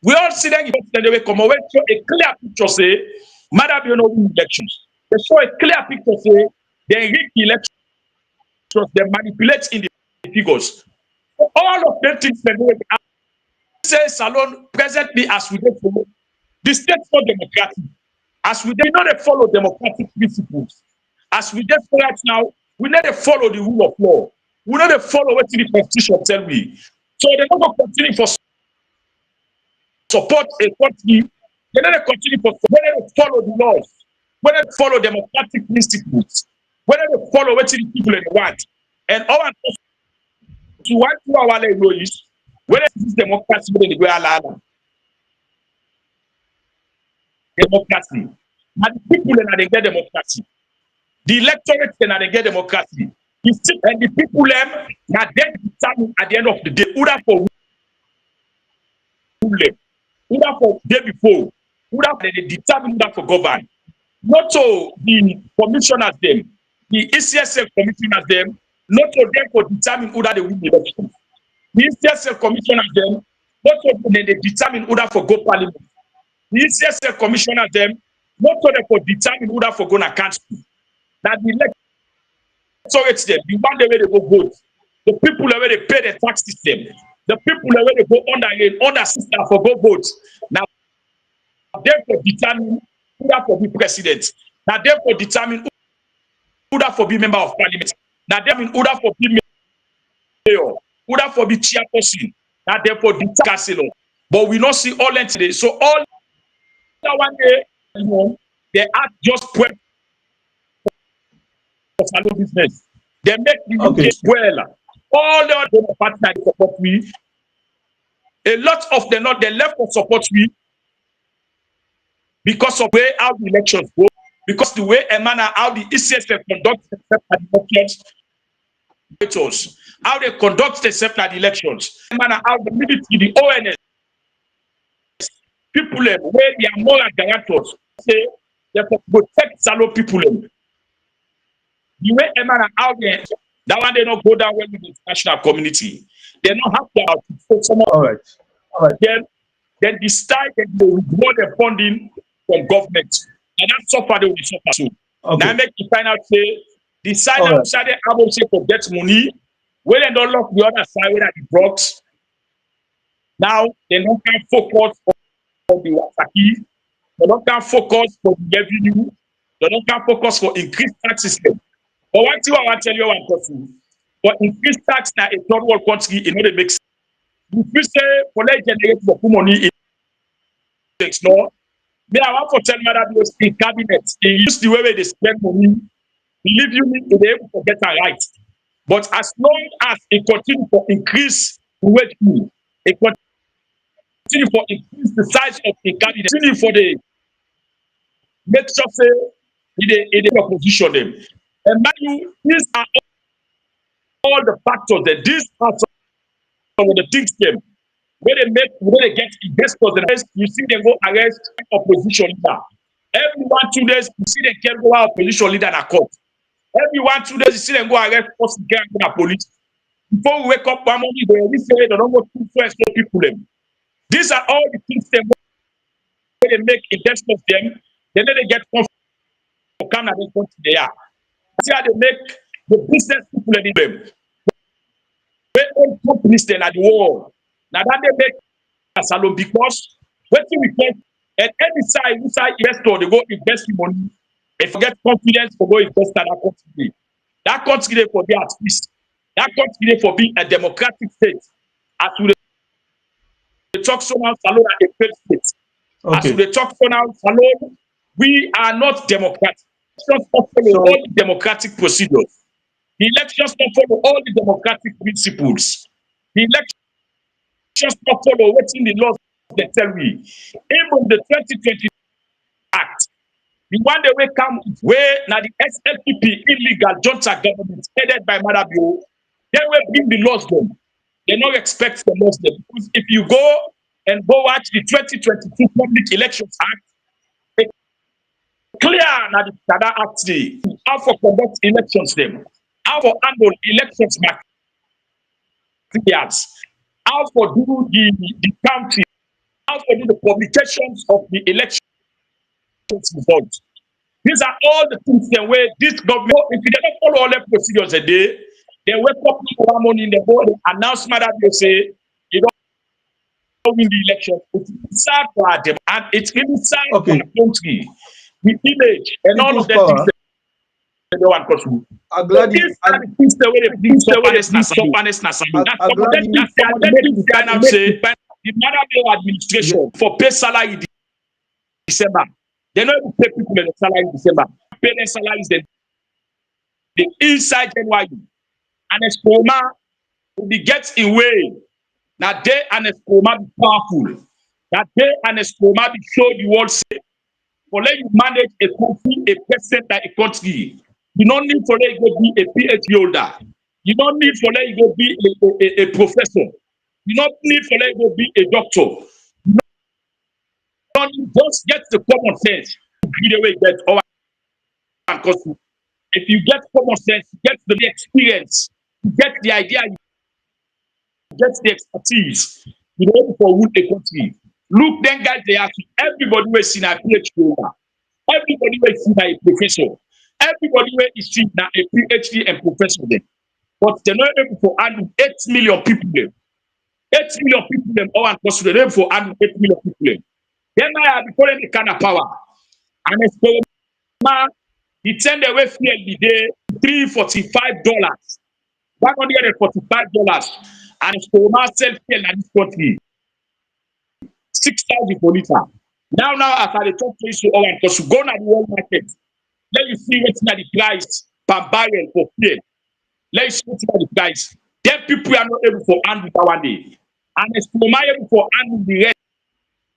We all see them reports that they come away show a clear picture say, Madam, you know, elections. They show a clear picture say they rig the elections, they manipulate in the figures. So all of them things they do. Say Salon presently as we do follow the state for democracy. As we do not follow democratic principles. As we just right now, we need to follow the rule of law. We need to follow what the Constitution tell me. So they're not going to continue for support a country. They're not going to continue for follow the laws. We need to follow democratic principles. We need to follow what the people want. And our to want to our lawyers, whether this is democracy, whether they go democracy. And the people they get democracy. The electorate they get democracy. And the people them now then determine at the end of the day, either for either for day before, either they determine that for govern. Not so the commissioners them, the ECSL commissioners them, not to them for determine who that they win the election. The ECSL commissioners them, not to them they determine who that for go parliament. The ECSL commissioners them, not to them for determine who that for go na council. That the electorate them, the one way they go vote, the people where they pay the tax system, the people where they go under system for go vote. Now therefore determine who that for be president. Now therefore determine who that for be member of parliament. Now therefore who that for be mayor, who that for be chairperson. Now therefore the councillor. But we not see all today. So all that one day, you know, they act just for salon business. They make the UK well. All the other parties that support me, a lot of them not they left to support me because of way how the elections go, because the way and manner how the ECSF conduct elections, how they conduct themselves at the elections, manner how the military, the ONS, people where they are more guarantors say they protect salon people. The way and manner how they that one they not go down well with the international community. They don't have to so someone All right. then decide that they withdraw the funding from government. And that's so far they will suffer soon. Now make the final say, decide outside the album say for get money, when they don't lock the other side where they brought. Now they don't can focus on the Wasaki, they don't can focus for the revenue, they don't can focus for increased tax system. But one thing I want to tell you OrWanKasu, for increased tax now a third world country, it know they make sense. If you say for let's generate the money in takes no. Me, I want to tell Madam Bios in cabinet, they use the way they spend money, believe you me, they're able to get it right. But as long as it continues to increase the wage bill, it continue to increase the size of the cabinet, continue for the make sure say in the opposition them. And mind you, these are all the factors that these are some of the things them where they get investors and you see them go arrest opposition leader. Every 1-2 days you see them can go out opposition leader in a court. Every 1-2 days you see them go arrest police. Before we wake up one morning, they say they don't go to first people them. These are all the things them where they make investors them. Then they get confident for Canada they are. See how they make the business people in them. They own companies then at the world. Now that they make a salon because what we can at any side investor they go invest in money. They forget confidence for go invest in that country. That country they for be at peace. That country they for be a democratic state. As we talk so now salon at a great state. As we talk for now salon, we are not democratic. Elections don't follow all the democratic procedures. The elections don't follow all the democratic principles. The elections don't follow what's in the laws they tell me. Even the 2020 Act, the one they will come where now the SLPP illegal junta government headed by Madabio, they will bring the laws them. They don't expect the laws them. Because if you go watch the 2022 Public Elections Act, clear now the Tada Act how for conduct elections them, how for handle elections materials, how for do the counting, how for do the publications of the elections results. These are all the things the way this government, if they don't follow all the procedures a day, they wake up one morning in the morning, announcement that they say you don't win the election. It's sad for them and it's really sad for the country. The image and all of the things they don't want to. I'm glad these are the things the way they bring stubbornness na salute. That's some of them things they are say the Madabio administration for pay salary in December. They don't even pay people the salary in December. Pay their salaries the inside January. And Escoma will be get in way. Now they and Escoma be powerful. That they and Escoma be show the world say for let you manage a country, a president like a country. You don't need for let you go be a PhD holder. You don't need for let you go be a professor. You don't need for let you go be a doctor. You don't just get the common sense. The way get OrWanKasu. If you get common sense, you get the experience, you get the idea, you get the expertise, you know able for rule a country. Look, then guys, they ask you, everybody will see a PhD holder, everybody will see a professor, everybody will see a PhD and professor there. But they're not able to handle 8 million people there. 8 million people them all and possible they're able to handle 8 million people there. Then I have before any kind of power. And experiment, he turned away fuel the day $345, $145, and experiment sell fuel in this country 6,000 per liter. Now, as I talk to you, OrWanKasu, go to the world market. Let you see what's the price per barrel for fuel. Let you see what's the price. Then people are not able to handle that one day. And experiment able to handle the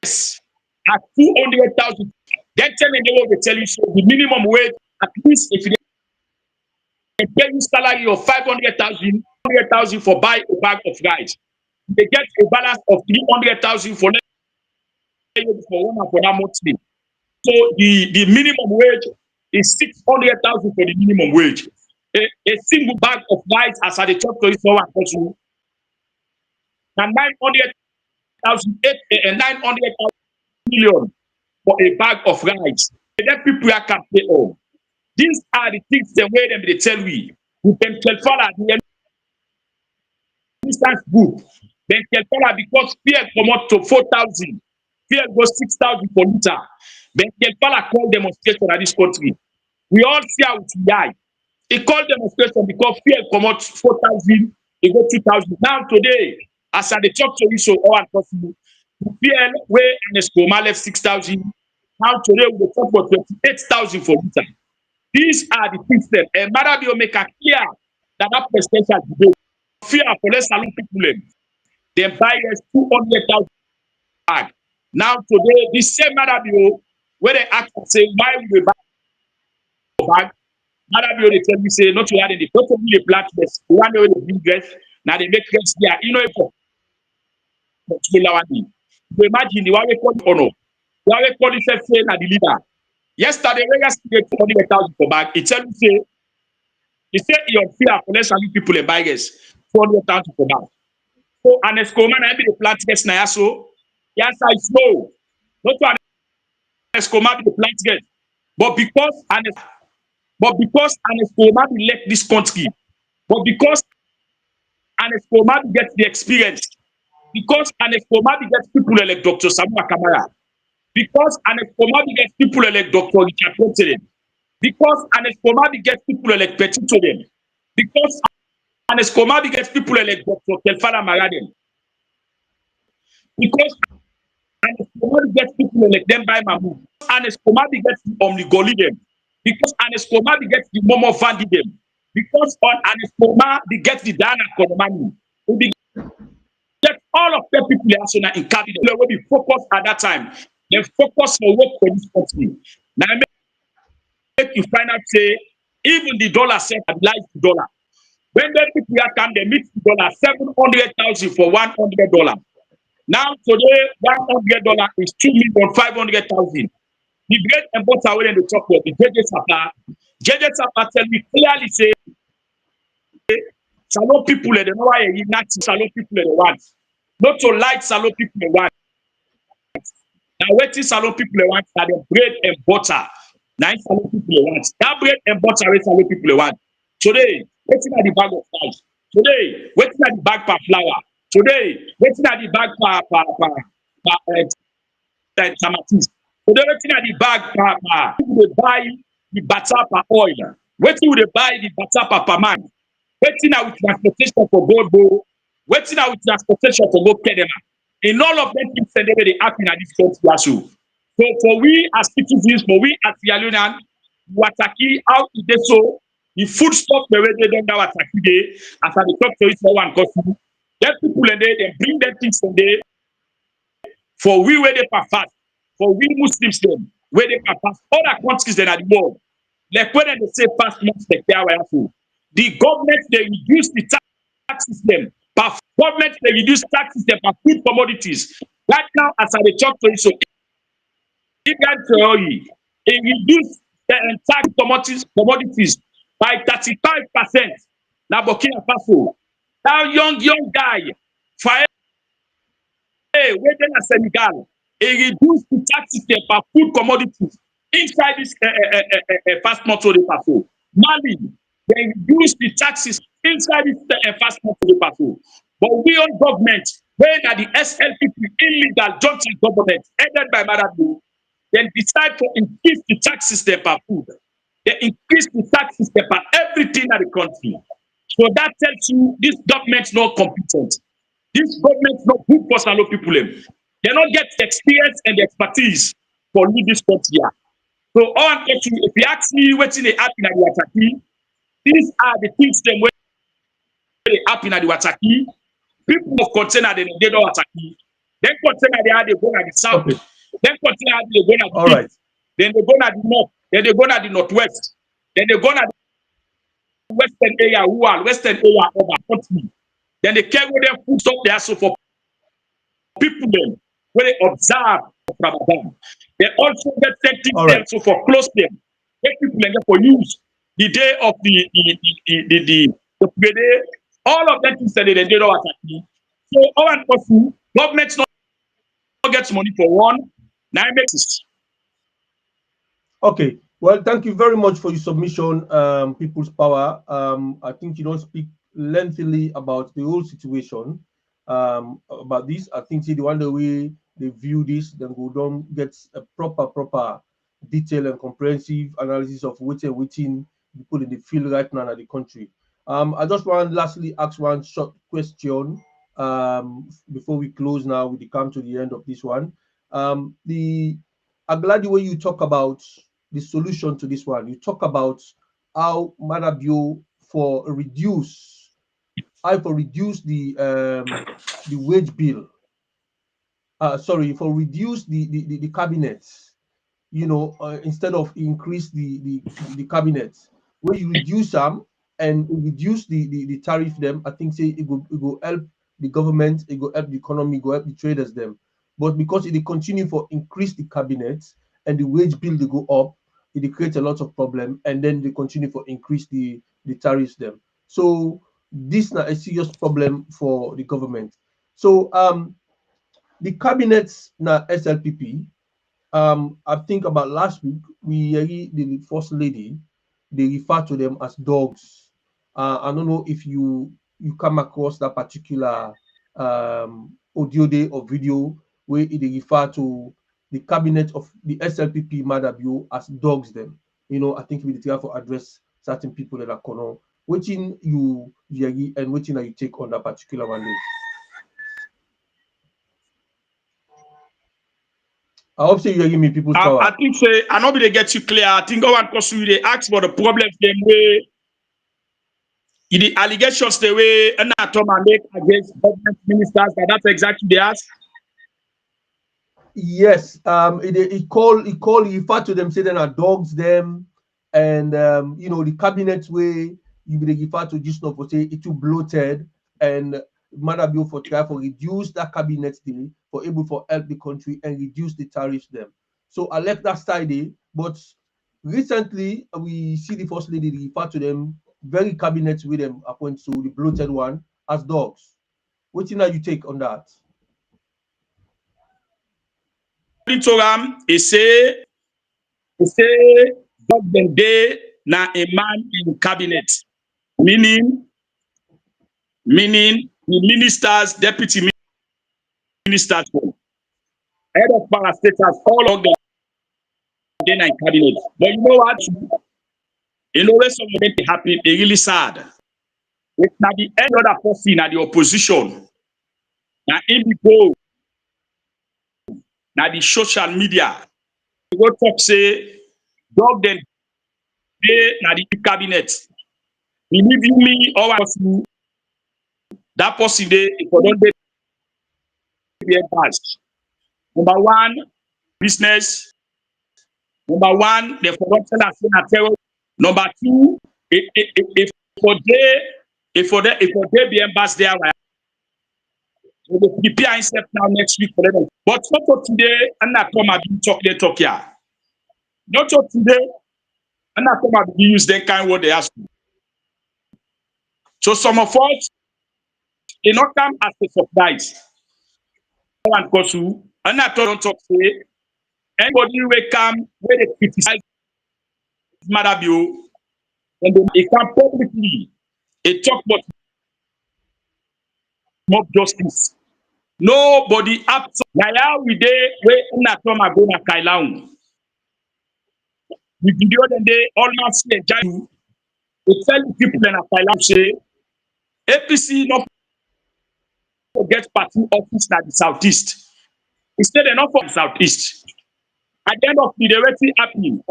rest at 200,000. Then tell me they will tell you so the minimum wage, at least if you pay you salary of 500,000, 100,000 for buy a bag of rice. They get a balance of 300,000 for one and for that monthly. So the minimum wage is 600,000 for the minimum wage. A single bag of rice as I talk to you for OrWanKasu, and 900,000 million for a bag of rice. And then people are can pay all. These are the things the way them they tell we. We can tell follow the instance group. Then tell follow because fear come up to 4,000. Fear goes 6,000 per liter. Then tell follow call demonstration at this country. We all see how it's die. He called demonstration because fear come out 4,000, it go 2,000. Now today, as I talk to you so OrWanKasu, fear where and Escoma left 6,000. Now today we talk about 28,000 for liter. These are the things that a matter will make it clear that presidential debate. Fear for less salon people. They buy us 200,000 bag. Now today, this same matter where they ask and say, why would they buy bag? Matter they tell me say, not to add in the first of the plant dress, one way they bring dress, now they make dress there. You know, you imagine the one we call honor. The one we call the say na the leader. Yesterday, when you 200,000 for bag, it tell me say, he said your fear for less than people in baggers 400,000 for bag. So an escoma na be the plant dress na so. Yes, I know. Not to an escoma be the plant dress, but because an escoma be left this country, but because an escoma gets the experience, because an escoma gets people like Dr. Samuel Kamara, because an escoma gets people like Dr. Richard President, because an escoma gets people like Petito them, because an escoma gets people like Dr. Kelfala Maraden, because an escoma gets people like them by Mamu, an escoma gets the Omnigoli them, because an escoma gets the Momo Vandi them, because on an escoma gets the Dana Konomani, we get all of the people in cabinet will be focused at that time. They focus on work for this country. Now make you find out say even the dollar set lies the dollar. When the people come, they meet the dollar 700,000 for $100. Now today $100 is 2,500,000. The great and butter when they talk about the JJ Sapa tell me clearly say salon people they know why you not salon people they want. Not to light salon people they want. Now waiting salon people they want are the bread and butter. Now salon people they want. That bread and butter wait salon people they want. Today, waiting at the bag of rice. Today, waiting at the bag for flour. Today, waiting at the bag for tomatoes. Today, waiting at the bag for they buy the butter per oil. Waiting will they buy the butter per man. Waiting out with transportation for Bobo. Waiting out with transportation for go Kedema. In all of them things that they happen at this country. So for we as citizens, for we as Leone, Wataki, how it is so, the food stuff the way they don't know Wataki day, as I talk to it for OrWanKasu, let people in there, they bring them things in there, for we where they fast, for we Muslims them, where they fast, other countries that are the world, like when they say fast months, the government, they reduce the tax system, but government, they reduce tax system for food commodities. Right now, as I talk to you, so it reduce the tax commodities by 35%. Now Burkina Faso. Now young guy, fire waiting at Senegal, he reduced the taxes per food commodities inside this fast month of the Faso. Mali, they reduced the taxes inside this fast month of the Faso. But we on government, when at the SLPP illegal junction government headed by Madam, then decide to increase the tax system per food. They increase the tax system per everything in the country. So that tells you this government's not competent. This government's not good for Salo people. They don't get the experience and the expertise for lead this country. So OrWanKasu, if you ask me what's in the app in the Wataki, these are the things them where they happen at the Wataki. People of container they don't Wataki. Then container they are they go at the south. Okay. Then container they go at the All right. then they go at the north. Then they go at the northwest. Then they go at the western area, western area of our country. Then they carry their food stuff there. So for people them where they observe Ramadan, they also get safety them so for close them. Get people them for use the day of the day. All of that is that they don't attack. So OrWanKasu, government not gets money for one. Now it makes it. Okay. Well, thank you very much for your submission, People's Power. I think you don't speak lengthily about the whole situation about this. I think the one the way they view this, then we don't get a proper detailed and comprehensive analysis of within people in the field right now in the country. I just want to lastly ask one short question before we close now. We come to the end of this one. I'm glad the way you talk about the solution to this one. You talk about how Manabio for reduce the wage bill. For reduce the cabinet. You know, instead of increase the cabinet, where you reduce them and reduce the tariff them. I think say it will help the government, it will help the economy, it will help the traders them. But because it continue for increase the cabinet and the wage bill they go up, it creates a lot of problem, and then they continue for increase the tariffs them. So this is a serious problem for the government. So the cabinets na SLPP, I think about last week the first lady, they refer to them as dogs. I don't know if you come across that particular audio day or video where they refer to the cabinet of the SLPP Madabio as dogs them. You know, I think we try to address certain people that are kono. Waiting you Yagi and waiting that you take on that particular one day. I hope so you give me people's power. I think say I know they get you clear. I think OrWanKasu they ask about the problems them way the allegations the way and make against government ministers, but that's exactly they ask. Yes, he refer to them, say they are dogs them, and you know, the cabinet way you be refer to just not for say it too bloated, and Madabio for try for reduce that cabinet thing for able for help the country and reduce the tariffs them. So I left that side, but recently we see the first lady refer to them very cabinet with them appoint to the bloated one as dogs. What you take on that? Program is say government day na a man in cabinet, meaning the ministers, deputy ministers, head of parastatals, all of them in cabinet. But you know what? You know when something happen, they really sad. It's not the end of the person at the opposition. Now in the go, now the social media, you go talk say, dog them day na the cabinet. Believe me, OrWanKasu, that person day for don't be embarrassed. Number one, business. Number one, they forgot to tell us. Number two, if for they be embarrassed there, so they prepare himself now next week for them. But not for today, and not come and talk here. Not for today. And I come out use that kind of word they ask. So some of us, they not come as a surprise. OrWanKasu, and I don't talk say anybody will come where they criticize Madabio, and they come publicly. They talk about mob justice. Nobody up. Yaya we dey where una come go na Kailaun. The video then they almost see a giant. They tell people in a Kailaun say APC not forget party office at the southeast. Instead, they not for the southeast. At the end of the day, what's happening?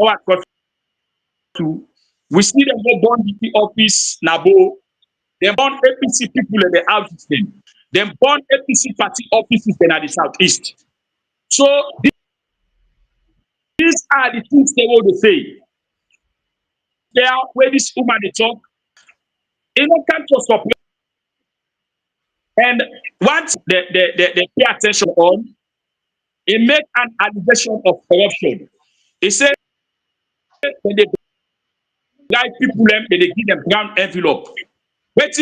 We see them go burn the office, Nabo. They burn APC people in the houses. They burn APC party offices in the southeast. So these are the things they want to say. They are where this woman they talk. They don't come to support. And once they pay attention on, it make an allegation of corruption. He said when they guide people them, they give them brown envelope. Wait.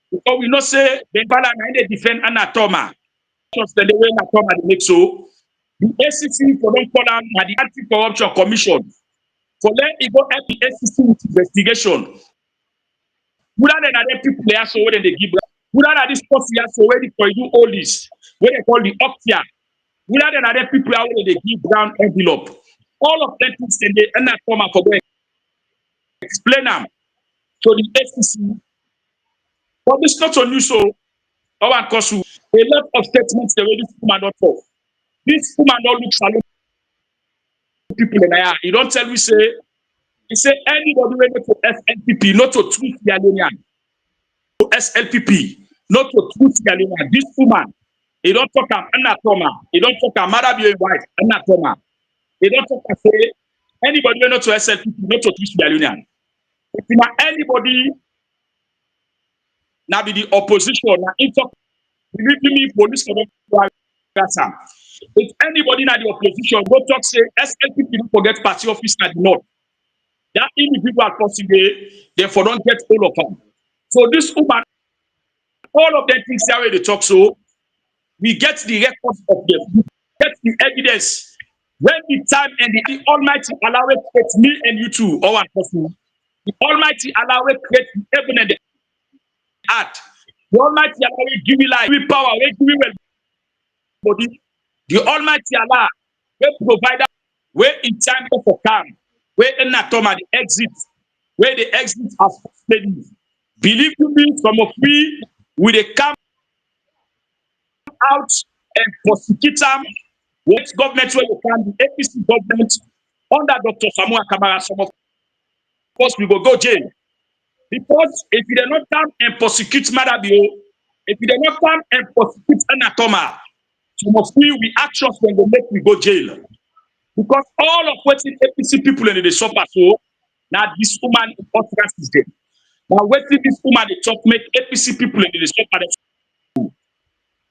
Because we not say the Bala they defend Anatoma. Just the way Anatoma they make so. The ACC for don't call them the Anti-Corruption Commission. For let it go help the ACC with investigation. Who are the people they are so when they give? Who are this person here so when they do all this? What they call the Octia. Who are the people where they give brown envelope? All of them things they Anatoma for them. Explain them to the ACC. But it's not on you, so OrWanKasu, a lot of statements the way this woman don't talk. This woman don't look salute people in there. You don't tell me say, he say anybody when to SLPP, not to tweet the Leone. To SLPP, not to tweet the Leone. This woman, he don't talk about Anatoma. He don't talk about Madabio wife, Anatoma. He don't talk about say anybody when not to SLPP, not to tweet the Leone. If you know anybody now be the opposition, now believe me, police cannot. If anybody in the opposition go talk say SLP don't forget party office at the north, that individual person they for don't get all of them. So this woman, all of them things that way they talk so we get the records of them, we get the evidence. When the time and the Almighty allow it create me and you too, OrWanKasu, the Almighty allow it create the heaven and the earth. The Almighty allow it give me life, give me power, give me well body. The Almighty Allah will provide where in time for come, where in Natoma the exit, where the exit has steady. Believe you me, some of we will they come out and prosecute them. What government where you can, the APC government under Dr. Samuel Kamara, some of us we go jail. Because if you do not come and prosecute Madabio, if you do not come and prosecute Anatoma, some of we actions when they make we go jail. Because all of what APC people in the suffer so, now this woman in contrast is dead. Now waiting this woman they talk make APC people in the suffer.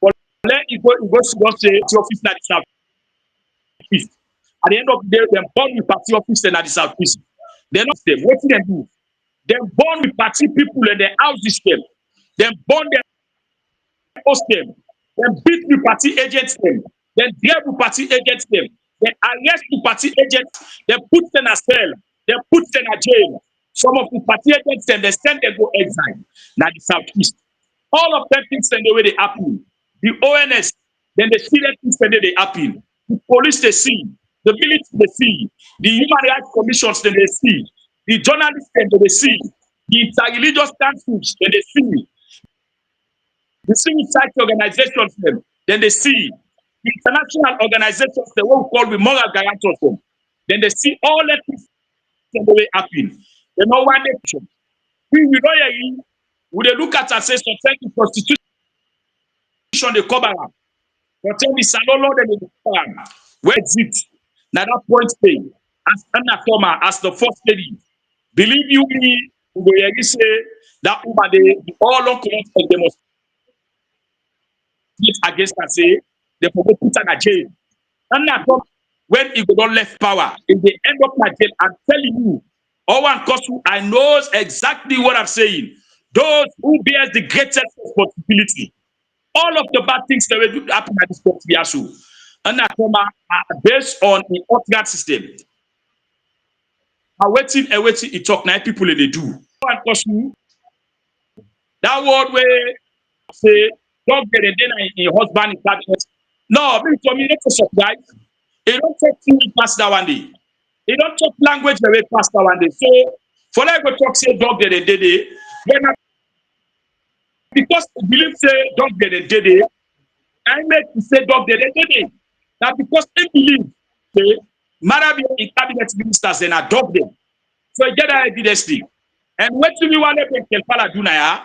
But let it go to say the office at the southeast. At the end of the day, they born with party office and at the southeast. They're not them. What do they do? They born with party people and their houses them. They born them, host them. They beat the party agents them. They grab the party agents them. They arrest the party agents. They put them in cell. They put them in jail. Some of the party agents them, they send them go exile. Now the southeast. All of them things the way they happen. The ONS, then they see that things the way they happen. The police they see. The military they see. The human rights commissions then they see. The journalists then they see. The interreligious councils then they see. The civil society organizations then they see. The international organizations, the one called the moral guarantors, then they see all that things the way happen. They know one nation. We will look at and say, so thank the constitution, the cover up. But tell me, Salolo, then the cover. Where is it? Now that point stay, as Anatoma, as the first lady, believe you me, we will say that woman, they all long collect and demonstrate against and say, they will put her in jail. Anatoma, when he got left power, in the end of my jail, I'm telling you, OrWanKasu, I knows exactly what I'm saying. Those who bears the greatest responsibility, all of the bad things that will do happen at this country, and are based on the autocrat system. I'm waiting and waiting. It talk nine people they do. OrWanKasu, that word where say don't get it then in husband in cabinet. No, for me, that's a surprise. It don't take two weeks past that one day. It don't talk language the way past that one day. So for like go talk say dog get it day, when because I believe say dog get it day, I make to say dog get it day. Now because I believe say Marabi in cabinet ministers and a dog them. So I get that evidence thing. And what do we want to Kelpala do now?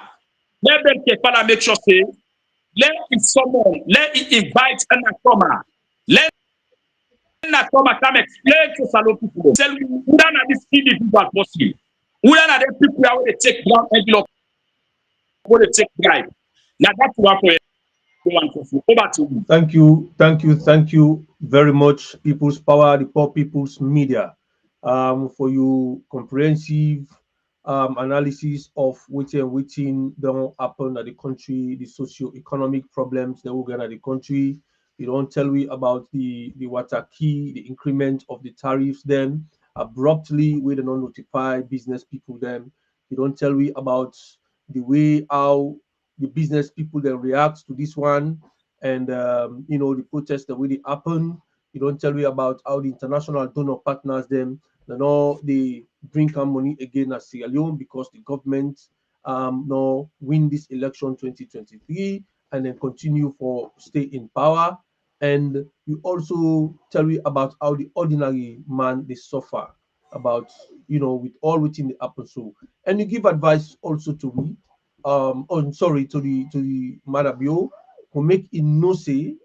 Let them Kelpala make sure say let it someone, let it invite an Akoma. Let Akoma come explain to Salon people. Tell me who are these individuals mostly. Who are the people who want to take ground envelope, want to take drive. Now that's what we want to do. Over to you. Thank you very much, People's Power, the Poor People's Media, for your comprehensive analysis of waiting don't happen at the country, the socio-economic problems that we get at the country. You don't tell me about the water key, the increment of the tariffs, then abruptly we don't notify business people then. You don't tell me about the way how the business people then react to this one, and the protests that really happen. You don't tell me about how the international donor partners them, they bring our money again as Sierra Leone because the government now win this election 2023 and then continue for stay in power. And you also tell me about how the ordinary man they suffer about with all within the happen. So, and you give advice also to me to the Marabio who make it no say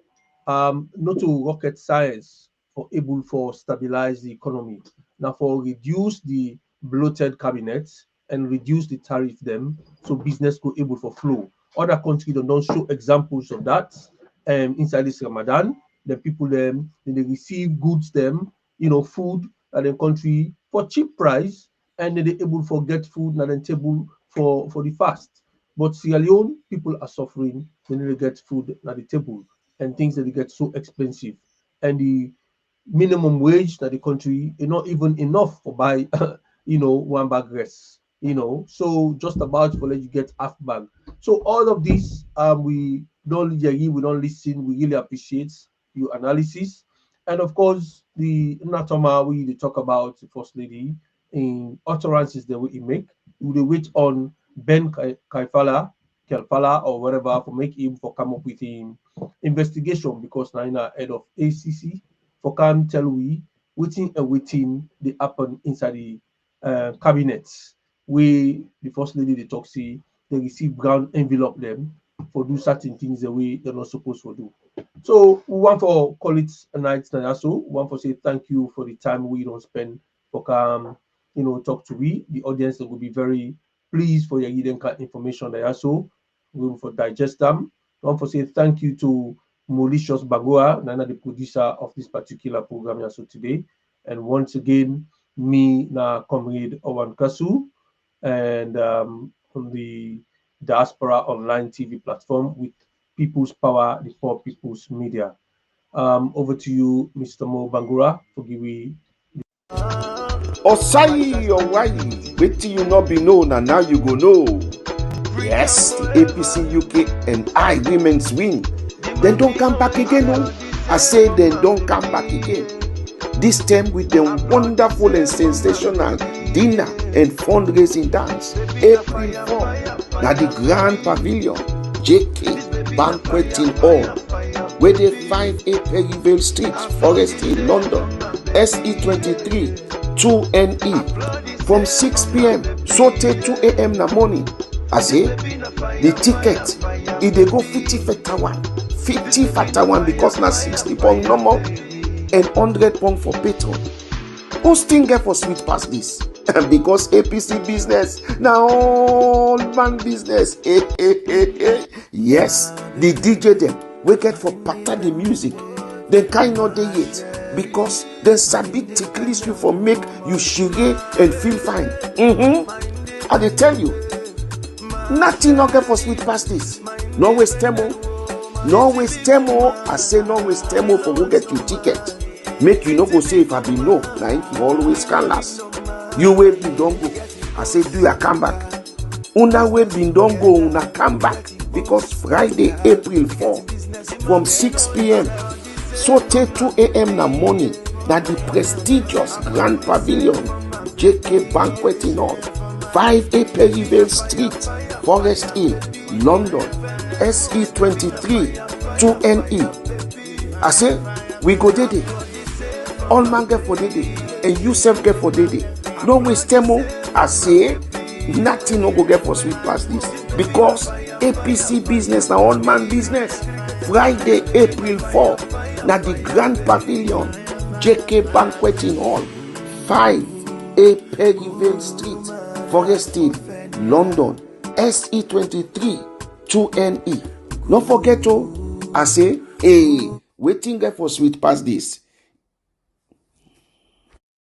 not to rocket science for able for stabilize the economy. Now for reduce the bloated cabinets and reduce the tariff them so business go able for flow. Other countries don't show examples of that inside this Ramadan. The people them they receive goods them, food at the country for cheap price, and they're able for get food at the table for the fast. But Sierra Leone people are suffering when they get food at the table and things that they get so expensive. And the minimum wage that the country is not even enough for buy one bag rice, so just about for let you get half bag. So all of this we don't listen, we really appreciate your analysis. And of course the Natoma we talk about the first lady in utterances that we make, we wait on Ben Kalfala or whatever for make him for come up with him investigation, because now head of ACC for can tell we waiting the happen inside the cabinets. We the first lady they talk see they receive ground envelope them for do certain things the way they're not supposed to do. So we want for call it a night now. So we want for say thank you for the time we don't spend for come talk to we the audience that will be very pleased for your hidden information there. So we will for digest them. I want to say thank you to Mauritius Bagoa, Nana, the producer of this particular program here so today. And once again, me, na comrade OrWanKasu, and on the Diaspora Online TV platform with People's Power, the Poor People's Media. Over to you, Mr. Mo Bangura, for giving. Osai or why? Wait till you not be known and now you go know. Yes, the APC UK and I women's win. Then don't come back again. No? I say then don't come back again. This time with the wonderful and sensational dinner and fundraising dance. April 4, now the Grand Pavilion, JK Banqueting Hall, where they 5A Perivale Street, Forest Hill, London, SE23 2NE, from 6 p.m. so till 2 a.m. in the morning. I say the ticket, if they go 50 for one because now 60 pound normal and 100 pound for petrol. Hosting get for sweet past this because APC business now all man business. Yes, the DJ them we get for pattern the music. They kind of they yet because they sabi ticklish you for make you shire and feel fine. I dey tell you, nothing no get for sweet past this. No waste time. No waste time. I say no waste time for who get you ticket. Make you no go say if I be no, like you always can last. You will be don't go. I say do your comeback. Una will be don't go, una come back. Because Friday, April 4, from 6 p.m. so till 2 a.m. na morning, na the prestigious Grand Pavilion, JK Banqueting Hall, 5A Perivale Street, Forest Hill, London, SE23 2NE. I say, we go there. All man get for there, and you self get for there. No waste time. I say, nothing no go get for sweet past this. Because APC business na all man business. Friday, April 4, na the Grand Pavilion, JK Banqueting Hall, 5A Perivale Street, Forest Hill, London, SE23 2NE. No forget I say, hey, waiting get for sweet past this.